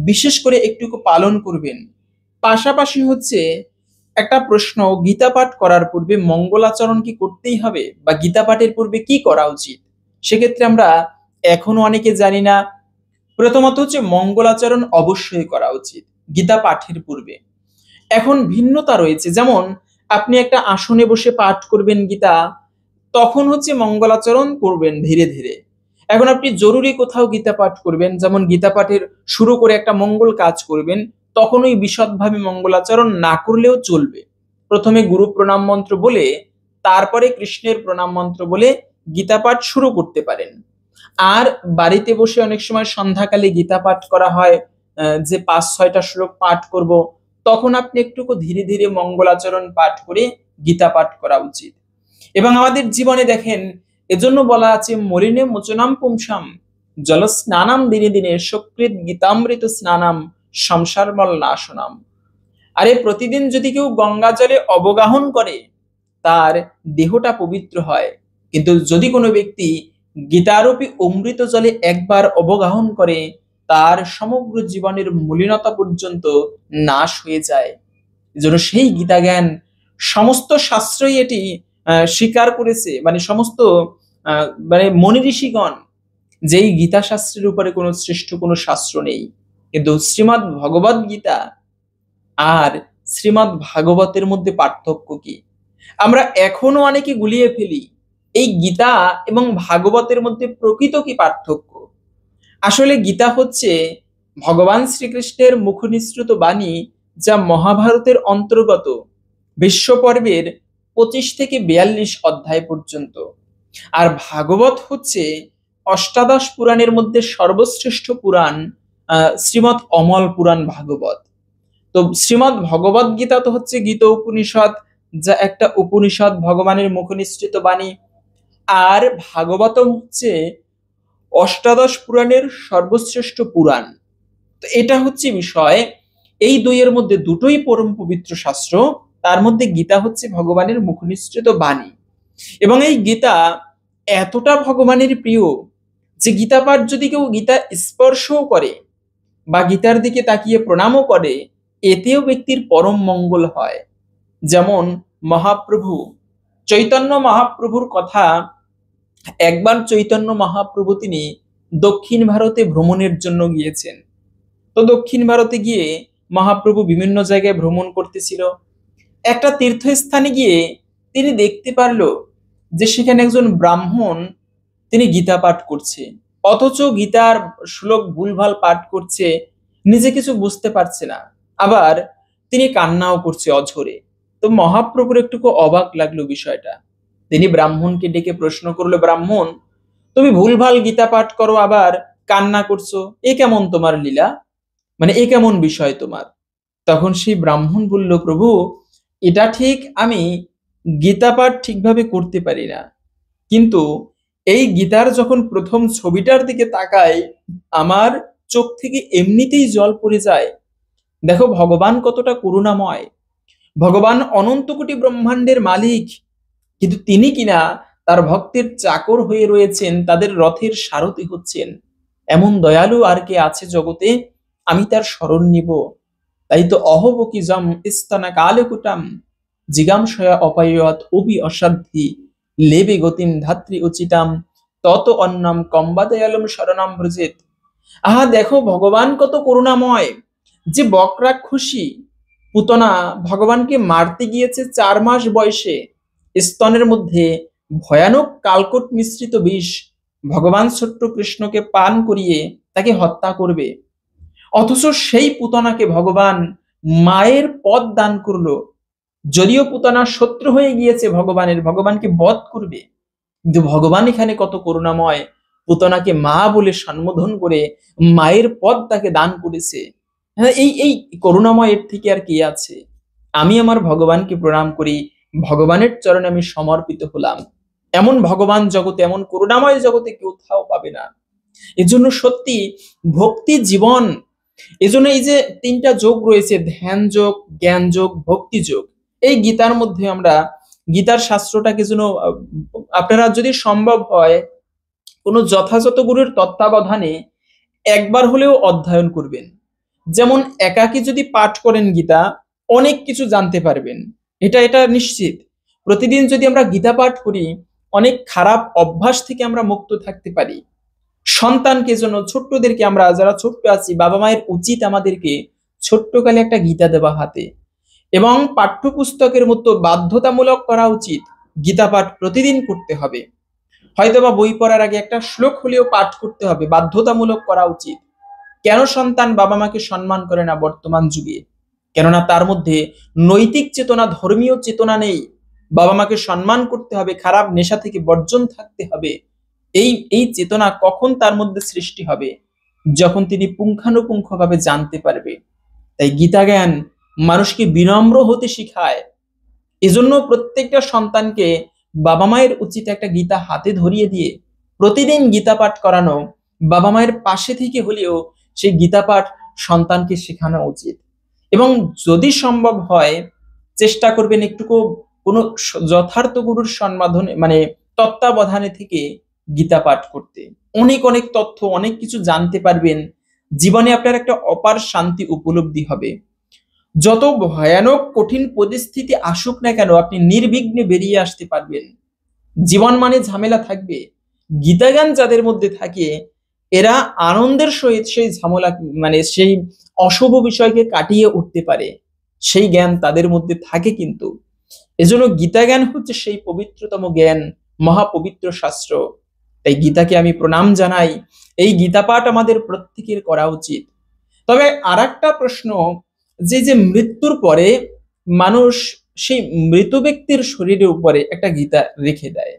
বিশেষ করে একটুকু পালন করবেন। পাশাপাশি হচ্ছে একটা প্রশ্ন, গীতা পাঠ করার পূর্বে মঙ্গলাচরণ কি করতেই হবে, বা গীতা পাঠের পূর্বে কি করা উচিত? সেক্ষেত্রে আমরা এখনো অনেকে জানি না। প্রথমত হচ্ছে মঙ্গলাচরণ অবশ্যই করা উচিত গীতা পাঠের পূর্বে। এখন ভিন্নতা রয়েছে, যেমন আপনি একটা আসনে বসে পাঠ করবেন গীতা, তখন হচ্ছে মঙ্গলাচরণ করবেন ধীরে ধীরে। এখন আপনি জরুরি কোথাও গীতা পাঠ করবেন, যেমন গীতা পাঠের শুরু করে একটা মঙ্গল কাজ করবেন, তখন ওই বিশদভাবে মঙ্গলাচরণ না করলেও চলবে। প্রথমে গুরু প্রণাম মন্ত্র বলে, তারপরে কৃষ্ণের প্রণাম মন্ত্র বলে গীতা পাঠ শুরু করতে পারেন। আর বাড়িতে বসে অনেক সময় সন্ধ্যাকালে গীতা পাঠ করা হয়, যে 5-6টা শ্লোক পাঠ করব, তখন আপনি একটুকু ধীরে ধীরে মঙ্গলাচরণ পাঠ করে গীতা পাঠ করা উচিত। এবং আমাদের জীবনে দেখেন, এজন্য বলা আছে মলিনে মোচনাম পুংসাম জল স্নানাম দিনে দিনে সকৃত গীতামৃত স্নানাম সংসারমল নাশনাম। আরে প্রতিদিন যদি কেউ গঙ্গা জলে অবগাহন করে, তার দেহটা পবিত্র হয়, কিন্তু যদি কোনো ব্যক্তি গীতারূপী অমৃত জলে একবার অবগাহন করে, তার সমগ্র জীবনের মলিনতা পর্যন্ত নাশ হয়ে যায়। এজন্য সেই গীতা জ্ঞান, সমস্ত শাস্ত্রই এটি স্বীকার করেছে, মানে সমস্ত মানে মনি ঋষিগণ, যেই গীতা শাস্ত্রের উপরে কোনো শ্রেষ্ঠ কোনো শাস্ত্র নেই। কিন্তু শ্রীমদ্ ভগবদ গীতা আর শ্রীমদ্ ভাগবতের মধ্যে পার্থক্য কি? আমরা এখনো অনেকে গুলিয়ে ফেলি। এই গীতা এবং ভাগবতের মধ্যে প্রকৃত কি পার্থক্য? আসলে গীতা হচ্ছে ভগবান শ্রীকৃষ্ণের মুখনিসৃত বাণী, যা মহাভারতের অন্তর্গত বিশ্ব পর্বের 25 থেকে 42 অধ্যায় পর্যন্ত। আর ভাগবত হচ্ছে অষ্টাদশ পুরাণের মধ্যে সর্বশ্রেষ্ঠ পুরাণ, শ্রীমৎ অমল পুরাণ ভাগবত। তো শ্রীমদ্ ভগবদ গীতা তো হচ্ছে গীত উপনিষদ, যা একটা উপনিষদ, ভগবানের মুখনিসৃত বাণী। আর ভাগবতম হচ্ছে অষ্টাদশ পুরাণের সর্বশ্রেষ্ঠ পুরাণ। তো এটা হচ্ছে বিষয়। এই দুইয়ের মধ্যে দুটোই পরম পবিত্র শাস্ত্র, তার মধ্যে গীতা হচ্ছে ভগবানের মুখনিসৃত বাণী। এবং এই গীতা এতটা ভগবানের প্রিয় যে গীতা পাঠ যদি কেউ গীতা স্পর্শও করে বা গীতার দিকে তাকিয়ে প্রণামও করে, এতেও ব্যক্তির পরম মঙ্গল হয়। যেমন মহাপ্রভু চৈতন্য মহাপ্রভুর কথা, একবার চৈতন্য মহাপ্রভু তিনি দক্ষিণ ভারতে ভ্রমণের জন্য গিয়েছেন। তো দক্ষিণ ভারতে গিয়ে মহাপ্রভু বিভিন্ন জায়গায় ভ্রমণ করতেছিল। একটা তীর্থস্থানে গিয়ে তিনি দেখতে পারল যে সেখানে একজন ব্রাহ্মণ, তিনি গীতা পাঠ করছে, অথচ গীতার শ্লোক ভুলভাল পাঠ করছে, নিজে কিছু বুঝতে পারছে না, আবার তিনি কান্নাও করছে অঝরে। তো মহাপ্রভুর একটুকু অবাক লাগলো বিষয়টা। তিনি ব্রাহ্মণকে ডেকে প্রশ্ন করলো, ব্রাহ্মণ, তুমি ভুলভাল গীতা পাঠ করো আবার কান্না করছো, এ কেমন তোমার লীলা, মানে এ কেমন বিষয় তোমার? তখন সেই ব্রাহ্মণ বলল, প্রভু, এটা ঠিক, আমি গীতা পাঠ ঠিকভাবে করতে পারি না, কিন্তু এই গীতার যখন প্রথম ছবিটার দিকে তাকাই, আমার চোখ থেকে এমনিতেই জল পড়ে যায়। দেখো ভগবান কতটা করুণাময়, ভগবান অনন্ত কোটি ব্রহ্মাণ্ডের মালিক, কিন্তু তিনি কিনা তার ভক্তের চাকর হয়ে রয়েছেন, তাদের রথের সারথি হচ্ছেন। এমন দয়ালু আর কে আছে জগতে? আমি তার শরণ নিব। তাই তো অহবকিজম স্তনা কালকুটাম জিগাংসয়া অপায়ত অপি অসাধ্যি লেবে গতিম ধাত্রী উচিতাম তত অন্নম কম্বাদয়ালম শরণাম ব্রজেত। আহা দেখো ভগবান কত করুণাময়, যে বকরাক্ষসী পুতনা ভগবানকে মারতে গিয়েছে 4 মাস বয়সে, স্তনের মধ্যে ভয়ানক কালকট মিশ্রিত বিষ ভগবান ছোট্ট কৃষ্ণকে পান করিয়ে তাকে হত্যা করবে, অথচ সেই পুতনাকে ভগবান মায়ের পদ দান করলো। যদিও পুতনা শত্রু হয়ে গিয়েছে ভগবানের, ভগবানকে বধ করবে, কিন্তু ভগবান এখানে কত করুণাময়, পুতনাকে মা বলে সম্বোধন করে মায়ের পদ তাকে দান করেছে। হ্যাঁ, এই এই করুণাময় এর থেকে আর কি আছে। আমি আমার ভগবানকে প্রণাম করি, ভগবানের চরণে আমি সমর্পিত হলাম। এমন ভগবান জগতে, এমন করুণাময় জগতে কোথাও পাবে না। এজন্য সত্যি ভক্তি জীবন। এজন্য এই যে 3টা যোগ রয়েছে, ধ্যান যোগ, জ্ঞান যোগ, ভক্তি যোগ, এই গীতার মধ্যে আমরা গীতার শাস্ত্রটাকে যেন আপনারা যদি সম্ভব হয় কোনো যথাযথ গুরুর তত্ত্বাবধানে একবার হলেও অধ্যয়ন করবেন। যেমন একাকী যদি পাঠ করেন গীতা, অনেক কিছু জানতে পারবেন, এটা এটা নিশ্চিত। প্রতিদিন যদি আমরা গীতা পাঠ করি, অনেক খারাপ অভ্যাস থেকে আমরা মুক্ত থাকতে পারি। সন্তানকে জন্য, ছোট্টদেরকে, আমরা যারা ছোট্ট আছি, বাবা মায়ের উচিত আমাদেরকে ছোট্টকালে একটা গীতা দেওয়া হাতে, এবং পাঠ্যপুস্তকের মতো বাধ্যতামূলক করা উচিত। গীতা পাঠ প্রতিদিন করতে হবে, হয়তোবা বই পড়ার আগে একটা শ্লোক হলেও পাঠ করতে হবে, বাধ্যতামূলক করা উচিত। কেন সন্তান বাবা মাকে সম্মান করে না বর্তমান যুগে? কেননা তার মধ্যে নৈতিক চেতনা, ধর্মীয় চেতনা নেই। বাবা মাকে সম্মান করতে হবে, খারাপ নেশা থেকে বর্জন থাকতে হবে। এই এই চেতনা কখন তার মধ্যে সৃষ্টি হবে? যখন তিনি পুঙ্খানুপুঙ্খভাবে জানতে পারবে। তাই গীতা জ্ঞান মানুষকে বিনম্র হতে শিখায়। এজন্য প্রত্যেকটা সন্তানকে বাবা মায়ের উচিত একটা গীতা হাতে ধরিয়ে দিয়ে প্রতিদিন গীতা পাঠ করানো, বাবা মায়ের পাশে থেকে হলেও সেই গীতা পাঠ সন্তানকে শেখানো উচিত। এবং যদি সম্ভব হয় চেষ্টা করবেন একটুকু কোনো যথার্থ গুরুর সম্মাধনে, মানে তত্ত্বাবধানে থেকে গীতা পাঠ করতে। অনেক অনেক তথ্য, অনেক কিছু জানতে পারবেন। জীবনে আপনার একটা অপার শান্তি উপলব্ধি হবে। যত ভয়ানক কঠিন পরিস্থিতি আসুক না কেন, আপনি নির্বিঘ্নে বেরিয়ে আসতে পারবেন। জীবন মানে ঝামেলা থাকবে, গীতাজ্ঞান যাদের মধ্যে থাকে এরা আনন্দের সহিত সেই ঝামেলা, মানে সেই অশুভ বিষয়কে কাটিয়ে উঠতে পারে, সেই জ্ঞান তাদের মধ্যে থাকে। কিন্তু এজন্য গীতা জ্ঞান হচ্ছে সেই পবিত্রতম জ্ঞান, মহাপবিত্র শাস্ত্র। তাই গীতাকে আমি প্রণাম জানাই। এই গীতা পাঠ আমাদের প্রত্যেকের করা উচিত। তবে আর একটা প্রশ্ন, যে যে মৃত্যুর পরে মানুষ সেই মৃত ব্যক্তির শরীরের উপরে একটা গীতা রেখে দেয়,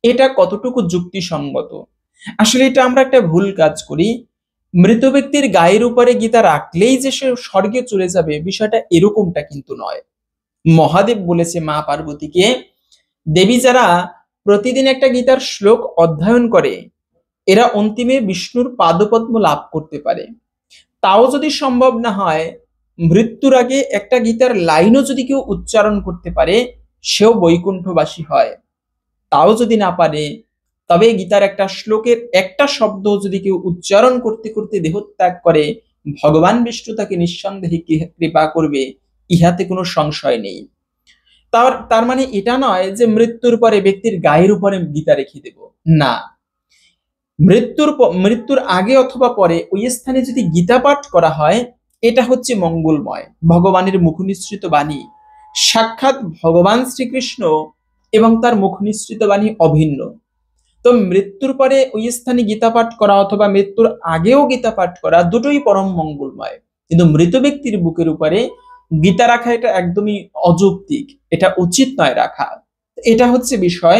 এটা কতটুকু যুক্তিসঙ্গত? আসলে এটা আমরা একটা ভুল কাজ করি। মৃত ব্যক্তির গায়ের উপরে গীতা রাখলেই যে সে স্বর্গে চলে যাবে, বিষয়টা এরকমটা কিন্তু নয়। মহাদেব বলেছে মা পার্বতীকে, দেবী যারা প্রতিদিন একটা গীতার শ্লোক অধ্যয়ন করে এরা অন্তিমে বিষ্ণুর পাদপদ্ম লাভ করতে পারে। তাও যদি সম্ভব না হয়, মৃত্যুর আগে একটা গীতার লাইনও যদি কেউ উচ্চারণ করতে পারে, সেও বৈকুণ্ঠবাসী হয়। তাও যদি না পারে, তবে গীতার একটা শ্লোকের একটা শব্দ যদি কেউ উচ্চারণ করতে করতে দেহত্যাগ করে, ভগবান বিষ্ণু তাকে নিঃসন্দেহে কৃপা করবে, ইহাতে কোনো সংশয় নেই। তার তার মানে এটা নয় যে মৃত্যুর পরে ব্যক্তির গায়ের উপরে গীতা রেখে দেব, না। মৃত্যুর আগে অথবা পরে ওই স্থানে যদি গীতা পাঠ করা হয়, এটা হচ্ছে মঙ্গলময়। ভগবানের মুখনিসৃত বাণী, সাক্ষাৎ ভগবান শ্রীকৃষ্ণ এবং তার মুখনিসৃত বাণী অভিন্ন। তো মৃত্যুর পরে ওই স্থানে গীতা পাঠ করা অথবা মৃত্যুর আগেও গীতা পাঠ করা, দুটোই পরম মঙ্গলময়। কিন্তু মৃত ব্যক্তির বুকের উপরে গীতা রাখা এটা একদমই অযৌক্তিক, এটা উচিত নয় রাখা। এটা হচ্ছে বিষয়।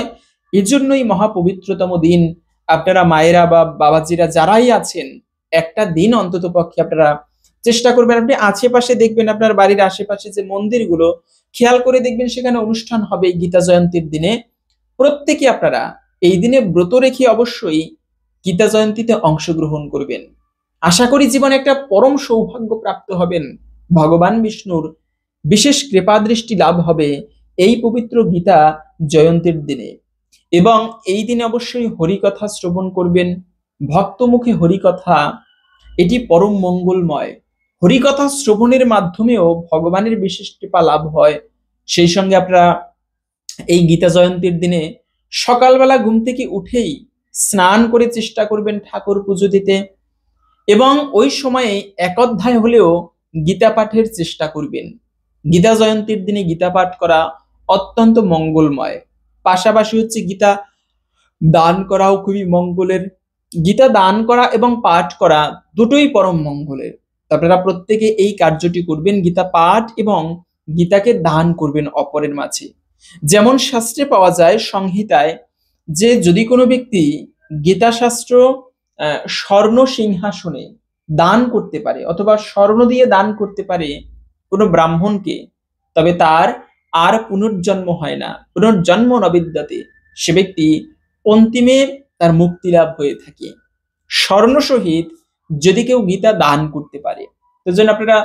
এজন্যই মহাপবিত্রতম দিন আপনারা মায়েরা বা বাবাজিরা যারাই আছেন, একটা দিন অন্তত পক্ষে আপনারা চেষ্টা করবেন। আপনি আশেপাশে দেখবেন, আপনার বাড়ির আশেপাশে যে মন্দিরগুলো, খেয়াল করে দেখবেন সেখানে অনুষ্ঠান হবে গীতা জয়ন্তীর দিনে। প্রত্যেকে আপনারা এই দিনে ব্রত রেখে অবশ্যই গীতা জয়ন্তীতে অংশগ্রহণ করবেন। আশা করি জীবনে একটা পরম সৌভাগ্য প্রাপ্ত হবেন, ভগবান বিষ্ণুর বিশেষ কৃপা দৃষ্টি লাভ হবে এই পবিত্র গীতা জয়ন্তীর দিনে। এবং এই দিনে অবশ্যই হরিকথা শ্রবণ করবেন। ভক্তমুখে হরিকথা, এটি পরম মঙ্গলময়। হরিকথা শ্রবণের মাধ্যমেও ভগবানের বিশেষ কৃপা লাভ হয়। সেই সঙ্গে আপনারা এই গীতা জয়ন্তীর দিনে সকালবেলা ঘুম থেকে উঠেই স্নান করে চেষ্টা করবেন ঠাকুর পুজো দিতে, এবং ওই সময়ে এক অধ্যায় হলেও গীতা পাঠের চেষ্টা করবেন। গীতা জয়ন্তীর দিনে গীতা পাঠ করা অত্যন্ত মঙ্গলময়। পাশাপাশি হচ্ছে গীতা দান করাও খুবই মঙ্গলের। গীতা দান করা এবং পাঠ করা দুটোই পরম মঙ্গলের। আপনারা প্রত্যেকে এই কার্যটি করবেন, গীতা পাঠ এবং গীতাকে দান করবেন অপরের মাঝে। যেমন শাস্ত্রে পাওয়া যায় সংহিতায়, যে যদি কোনো ব্যক্তি গীতা শাস্ত্র স্বর্ণ সিংহাসনে দান করতে পারে অথবা স্বর্ণ দিয়ে দান করতে পারে কোনো ব্রাহ্মণকে, তবে তার আর পুনর্জন্ম হয় না, পুনর্জন্ম নবিদ্যতে। সে ব্যক্তি অন্তিমে তার মুক্তি লাভ হয়ে থাকে স্বর্ণ সহিত যদি কেউ গীতা দান করতে পারে। তো জন্য আপনারা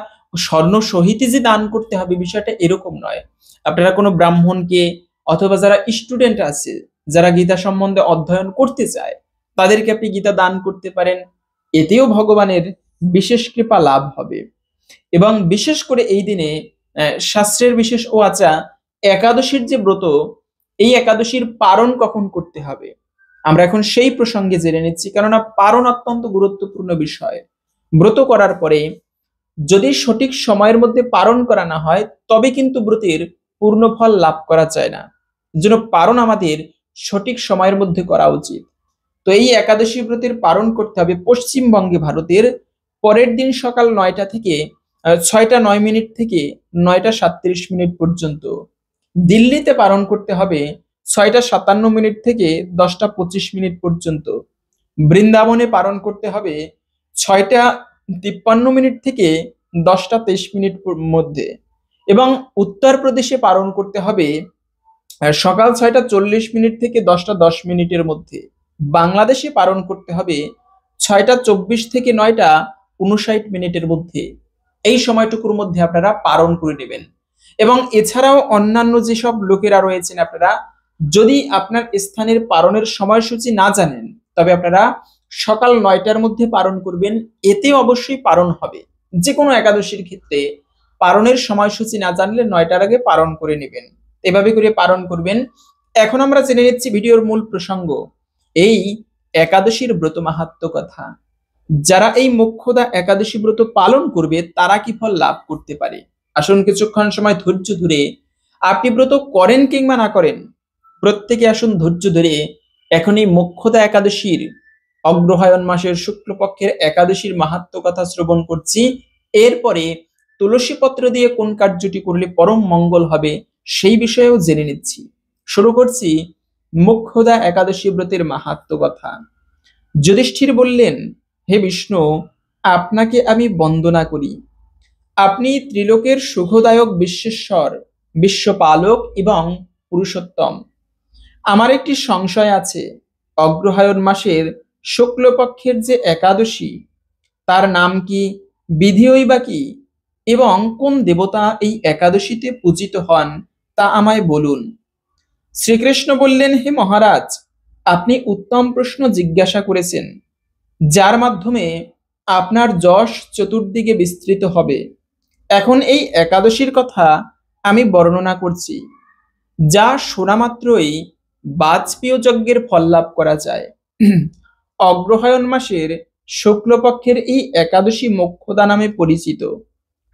স্বর্ণ সহিতই যে দান করতে হবে বিষয়টা এরকম নয়। আপনারা কোনো ব্রাহ্মণকে অথবা যারা স্টুডেন্ট আছে, যারা গীতা সম্বন্ধে অধ্যয়ন করতে চায়, তাদেরকে আপনি গীতা দান করতে পারেন। এতেও ভগবানের বিশেষ কৃপা লাভ হবে। এবং বিশেষ করে এই দিনে শাস্ত্রের বিশেষ ও আচ্ছা, একাদশীর যে ব্রত, এই একাদশীর পারণ কখন করতে হবে আমরা এখন সেই প্রসঙ্গে জেনে নিচ্ছি, কেননা পারণ অত্যন্ত গুরুত্বপূর্ণ বিষয়। ব্রত করার পরে যদি সঠিক সময়ের মধ্যে পারণ করা না হয়, তবে কিন্তু ব্রতের পূর্ণ ফল লাভ করা যায় না। জন্য পারণ আমাদের সঠিক সময়ের মধ্যে করা উচিত। তো এই একাদশী ব্রতের পারণ করতে হবে পশ্চিমবঙ্গে ভারতের পরের দিন সকাল 9টা থেকে 6টা 9 মিনিট থেকে 9টা 37 মিনিট পর্যন্ত। দিল্লিতে পালন করতে হবে 6টা 57 মিনিট থেকে 10টা 25 মিনিট পর্যন্ত। বৃন্দাবনে পালন করতে হবে 6টা 53 মিনিট থেকে 10টা 23 মিনিট মধ্যে। এবং উত্তরপ্রদেশে পালন করতে হবে সকাল 6টা 40 মিনিট থেকে 10টা 10 মিনিটের মধ্যে। বাংলাদেশে পালন করতে হবে 6টা 24 থেকে 9টা 59 মিনিটের মধ্যে। এই সময়টুকুর মধ্যে আপনারা পালন করে নেবেন। এবং এছাড়াও অন্যান্য যেসব লোকেরা রয়েছেন, আপনারা যদি আপনার স্থানের পালনের সময়সূচি না জানেন, তবে আপনারা সকাল 9টার মধ্যে পালন করবেন, এতে অবশ্যই পালন হবে। যে কোনো একাদশীর ক্ষেত্রে পালনের সময়সূচি না জানলে 9টার আগে পালন করে নেবেন, এভাবে করে পালন করবেন। এখন আমরা জেনে নিচ্ছি ভিডিওর মূল প্রসঙ্গ, এই একাদশীর ব্রত মাহাত্ম্য কথা। যারা এই মোক্ষদা একাদশী ব্রত পালন করবে তারা কি ফল লাভ করতে পারে। আসুন কিছুক্ষণ সময় ধৈর্য ধরে, আপনি ব্রত করেন কিংবা না করেন, প্রত্যেকে আসুন ধৈর্য ধরে এখন এই মোক্ষদা একাদশীর অগ্রহায়ণ মাসের শুক্লপক্ষের একাদশীর মাহাত্ম্য কথা শ্রবণ করছি। এরপরে তুলসী পত্র দিয়ে কোন কার্যটি করলে পরম মঙ্গল হবে সেই বিষয়েও জেনে নিচ্ছি। শুরু করছি মোক্ষদা একাদশী ব্রতের মাহাত্ম্য কথা। যুধিষ্ঠির বললেন, হে বিষ্ণু, আপনাকে আমি বন্দনা করি। আপনি ত্রিলোকের সুখদায়ক বিশ্বেশ্বর, বিশ্বপালক এবং পুরুষোত্তম। আমার একটি সংশয় আছে, অগ্রহায়ণ মাসের শুক্লপক্ষের যে একাদশী, তার নাম কি, বিধিই বা কি, এবং কোন দেবতা এই একাদশীতে পূজিত হন তা আমায় বলুন। শ্রীকৃষ্ণ বললেন, হে মহারাজ, আপনি উত্তম প্রশ্ন জিজ্ঞাসা করেছেন, যার মাধ্যমে আপনার যশ চতুর্দিকে বিস্তৃত হবে। এখন এই একাদশীর কথা আমি বর্ণনা করছি, যা শোনা মাত্রই বাজপেয় যজ্ঞের ফল লাভ করা যায়। অগ্রহায়ণ মাসের শুক্লপক্ষের এই একাদশী মোক্ষদা নামে পরিচিত।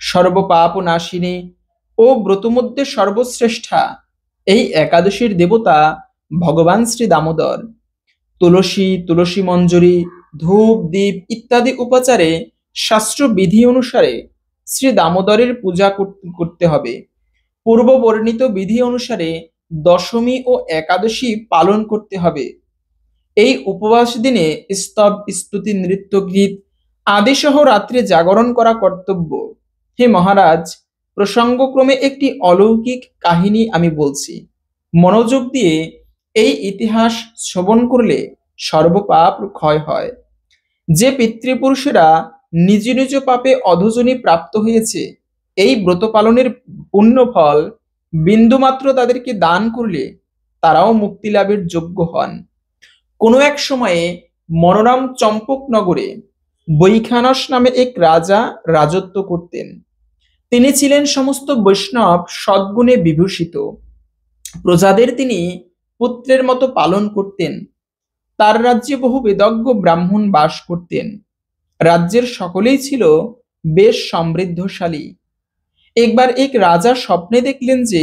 সর্বপাপ নাশিনী ও ব্রতমধ্যে সর্বশ্রেষ্ঠা এই একাদশীর দেবতা ভগবান শ্রী দামোদর। তুলসী, তুলসী মঞ্জরি, ধূপ, দীপ ইত্যাদি উপাচারে শাস্ত্র বিধি অনুসারে শ্রী দামোদরের পূজা করতে হবে। পূর্ব বর্ণিত বিধি অনুসারে দশমী ও একাদশী পালন করতে হবে। এই উপবাস দিনে স্তব, স্তুতি, নৃত্য, গীত আদি সহ রাত্রে জাগরণ করা কর্তব্য। হে মহারাজ, প্রসঙ্গক্রমে একটি অলৌকিক কাহিনী আমি বলছি, মনোযোগ দিয়ে এই ইতিহাস শ্রবণ করলে সর্বপাপ ক্ষয় হয়। যে পিতৃপুরুষেরা নিজ নিজ পাপে অধোজনী প্রাপ্ত হয়েছে, এই ব্রত পালনের পুণ্য ফল বিন্দুমাত্র তাদেরকে দান করলে তারাও মুক্তি লাভের যোগ্য হন। কোনো এক সময়ে মনোরম চম্পকনগরে বৈখানস নামে এক রাজা রাজত্ব করতেন। তিনি ছিলেন সমস্ত বৈষ্ণব সদ্গুণে বিভূষিত। প্রজাদের তিনি পুত্রের মতো পালন করতেন। তার রাজ্যে বহু বেদজ্ঞ ব্রাহ্মণ বাস করতেন। রাজ্যের সকলেই ছিল বেশ সমৃদ্ধশালী। একবার এক রাজা স্বপ্নে দেখলেন যে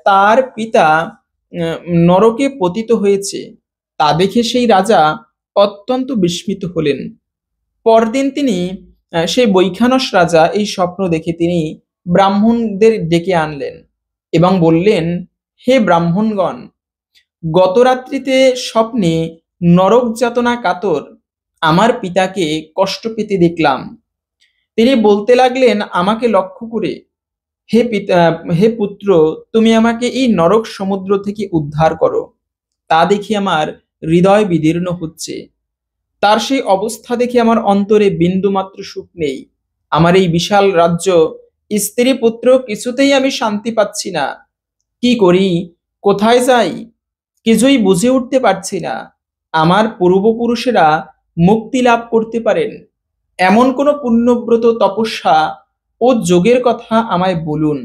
তার পিতা নরকে পতিত হয়েছে। তা দেখে সেই রাজা অত্যন্ত বিস্মিত হলেন। পরদিন তিনি সেই বৈখানস রাজা এই স্বপ্ন দেখে তিনি ব্রাহ্মণদের ডেকে আনলেন এবং বললেন, হে ব্রাহ্মণগণ, গত রাত্রিতে স্বপ্নে নরক যাতনা কাতর আমার পিতাকে কষ্ট পেতে দেখলাম। তিনি বলতে লাগলেন আমাকে লক্ষ্য করে, হে পিতা, হে পুত্র, তুমি আমাকে এই নরক সমুদ্র থেকে উদ্ধার করো। তা দেখে আমার হৃদয় বিদীর্ণ হচ্ছে। তার সেই অবস্থা দেখে আমার অন্তরে বিন্দুমাত্র সুখ নেই। আমার এই বিশাল রাজ্য, স্ত্রী পুত্র, কিছুতেই আমি শান্তি পাচ্ছি না। কি করি, কোথায় যাই, কিছুই বুঝে উঠতে পারছি না। আমার পূর্বপুরুষেরা মুক্তি লাভ করতে পারেন এমন কোন পুণ্যব্রত, তপস্যা ও যোগের কথা আমায় বলুন।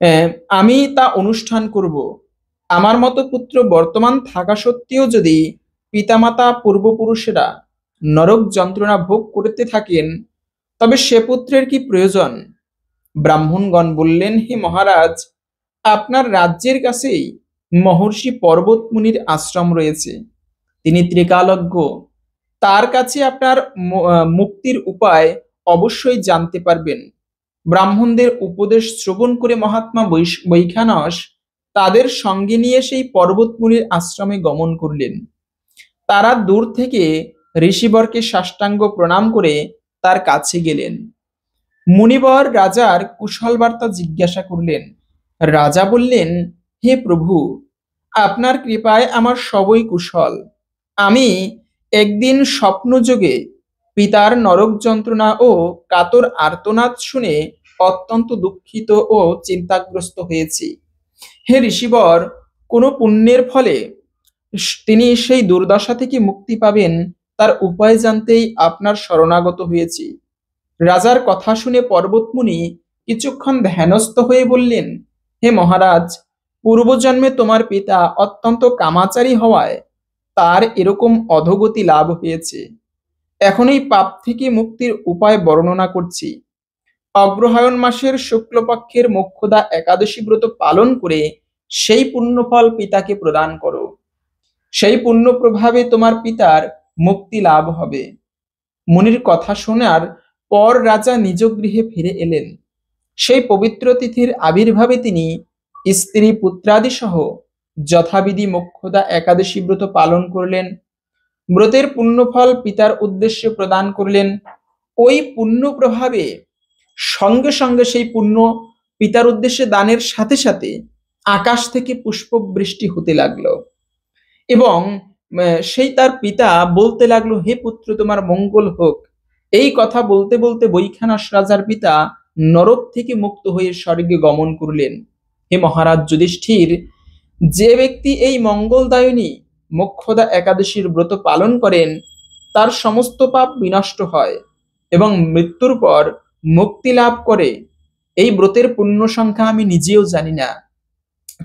আহ, আমি তা অনুষ্ঠান করব। আমার মতো পুত্র বর্তমান থাকা সত্ত্বেও যদি পিতামাতা পূর্বপুরুষেরা নরক যন্ত্রণা ভোগ করতে থাকেন, তবে সে পুত্রের কি প্রয়োজন? ব্রাহ্মণগণ বললেন, হে মহারাজ, আপনার রাজ্যের কাছেই মহর্ষি পর্বত মুনির আশ্রম রয়েছে। তিনি ত্রিকালজ্ঞ। তার কাছে আপনার মুক্তির উপায় অবশ্যই জানতে পারবেন। ব্রাহ্মণদের উপদেশ শ্রবণ করে মহাত্মা বৈখানস তাদের সঙ্গে নিয়ে সেই পর্বতমুনির আশ্রমে গমন করলেন। তারা দূর থেকে ঋষিবরকে সাষ্টাঙ্গ প্রণাম করে তার কাছে গেলেন। মুনিবর রাজার কুশল বার্তা জিজ্ঞাসা করলেন। রাজা বললেন, হে প্রভু, আপনার কৃপায় আমার সবই কুশল। আমি একদিন স্বপ্নযোগে পিতার নরক যন্ত্রণা ও কাতর আর্তনাদ শুনে অত্যন্ত দুঃখিত ও চিন্তাগ্রস্ত হয়েছি। হে ঋষিবর, কোনো পুণ্যের ফলে তিনি সেই দুর্দশা থেকে মুক্তি পাবেন, তার উপায় জানতেই আপনার শরণাগত হয়েছি। রাজার কথা শুনে পর্বতমুনি কিছুক্ষণ ধ্যানস্থ হয়ে বললেন, হে মহারাজ, পূর্বজন্মে তোমার পিতা অত্যন্ত কামাচারী হওয়ায় তার এরকম অধোগতি লাভ হয়েছে। এখন এই পাপ থেকে মুক্তির উপায় বর্ণনা করছি। অগ্রহায়ণ মাসের শুক্লপক্ষের মোক্ষদা একাদশী ব্রত পালন করে সেই পুণ্যফল পিতাকে প্রদান করো। সেই পুণ্য প্রভাবে তোমার পিতার মুক্তি লাভ হবে। মুনির কথা শোনার পর রাজা নিজ গৃহে ফিরে এলেন। সেই পবিত্র তিথির আবির্ভাবে তিনি স্ত্রী পুত্রাদি সহ যথাবিধি মোক্ষদা একাদশী ব্রত পালন করলেন। ব্রতের পুণ্যফল পিতার উদ্দেশ্যে প্রদান করলেন। ওই পুণ্য প্রভাবে সঙ্গে সঙ্গে সেই পুণ্য পিতার উদ্দেশ্যে দানের সাথে সাথে আকাশ থেকে পুষ্প বৃষ্টি হতে লাগলো এবং সেই তার পিতা বলতে লাগলো, হে পুত্র, তোমার মঙ্গল হোক। এই কথা বলতে বলতে বৈখানস রাজার পিতা নরক থেকে মুক্ত হয়ে স্বর্গে গমন করলেন। হে মহারাজ যুধিষ্ঠির, যে ব্যক্তি এই মঙ্গলদায়িনী মোক্ষদা একাদশীর ব্রত পালন করেন, তার সমস্ত পাপ বিনষ্ট হয় এবং মৃত্যুর পর মুক্তি লাভ করে। এই ব্রতের পুণ্য সংখ্যা আমি নিজেও জানি না।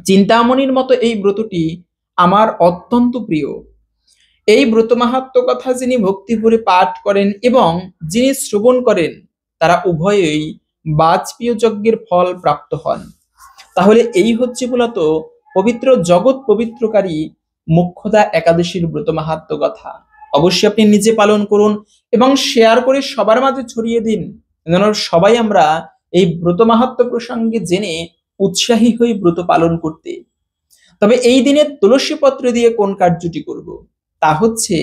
চিন্তামণির মতো এই ব্রতটি আমার অত্যন্ত প্রিয়। এই ব্রত মাহাত্ম্য কথা যিনি ভক্তিভরে পাঠ করেন এবং যিনি শ্রবণ করেন, তারা উভয়েই বাজপেয় যজ্ঞের ফল প্রাপ্ত হন। তাহলে এই হচ্ছে মূলত পবিত্র জগৎ পবিত্রকারী মোক্ষদা একাদশীর ব্রত মাহাত্ম্য কথা। অবশ্যই আপনি নিজে পালন করুন এবং শেয়ার করে সবার মাঝে ছড়িয়ে দিন, যেন সবাই আমরা এই ব্রত মাহাত্ম্য প্রসঙ্গে জেনে উৎসাহী হই ব্রত পালন করতে। তবে এই দিনে তুলসী পত্র দিয়ে কোন কার্যটি করব, তা হচ্ছে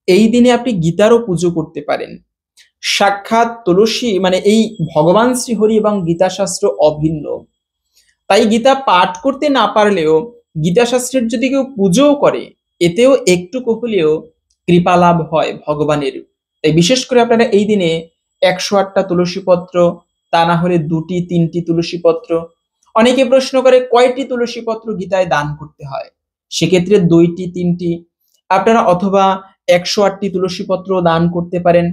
এই দিনে আপনি গীতারও পুজো করতে পারেন। সাক্ষাৎ তুলসী মানে এই ভগবান শ্রীহরি এবং গীতা শাস্ত্র অভিন্ন। তাই গীতা পাঠ করতে না পারলেও গীতা শাস্ত্রের যদি কেউ পুজোও করে, এতেও একটুকু হলেও কৃপা লাভ হয় ভগবানের। তাই বিশেষ করে আপনারা এই দিনে 108টা তুলসী পত্র, তা না হলে 2টি 3টি তুলসী পত্র, অনেকে প্রশ্ন করে কয়টি তুলসী পত্র গীতায় দান করতে হয়, সেক্ষেত্রে 2টি 3টি আপনারা অথবা 108টি তুলসী পত্র দান করতে পারেন।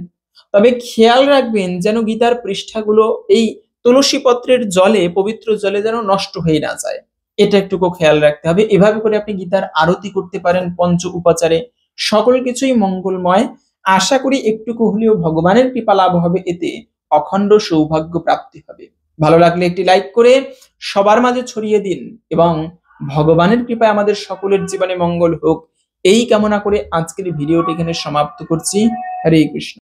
তবে খেয়াল রাখবেন যেন গীতার পৃষ্ঠাগুলো এই তুলসী পত্রের জলে, পবিত্র জলে যেন নষ্ট হয়ে না যায়। এটা একটুকু খেয়াল রাখতে হবে। এভাবে করে আপনি গীতার আরতি করতে পারেন পঞ্চ উপাচারে। সকল কিছুই মঙ্গলময়। আশা করি একটুকু হলেও ভগবানের কৃপা লাভ হবে, এতে অখণ্ড সৌভাগ্য প্রাপ্তি হবে। ভালো লাগলে একটি লাইক করে সবার মাঝে ছড়িয়ে দিন এবং ভগবানের কৃপায় আমাদের সকলের জীবনে মঙ্গল হোক, এই কামনা করে আজকের ভিডিওটি এখানে সমাপ্ত করছি। হরে কৃষ্ণ।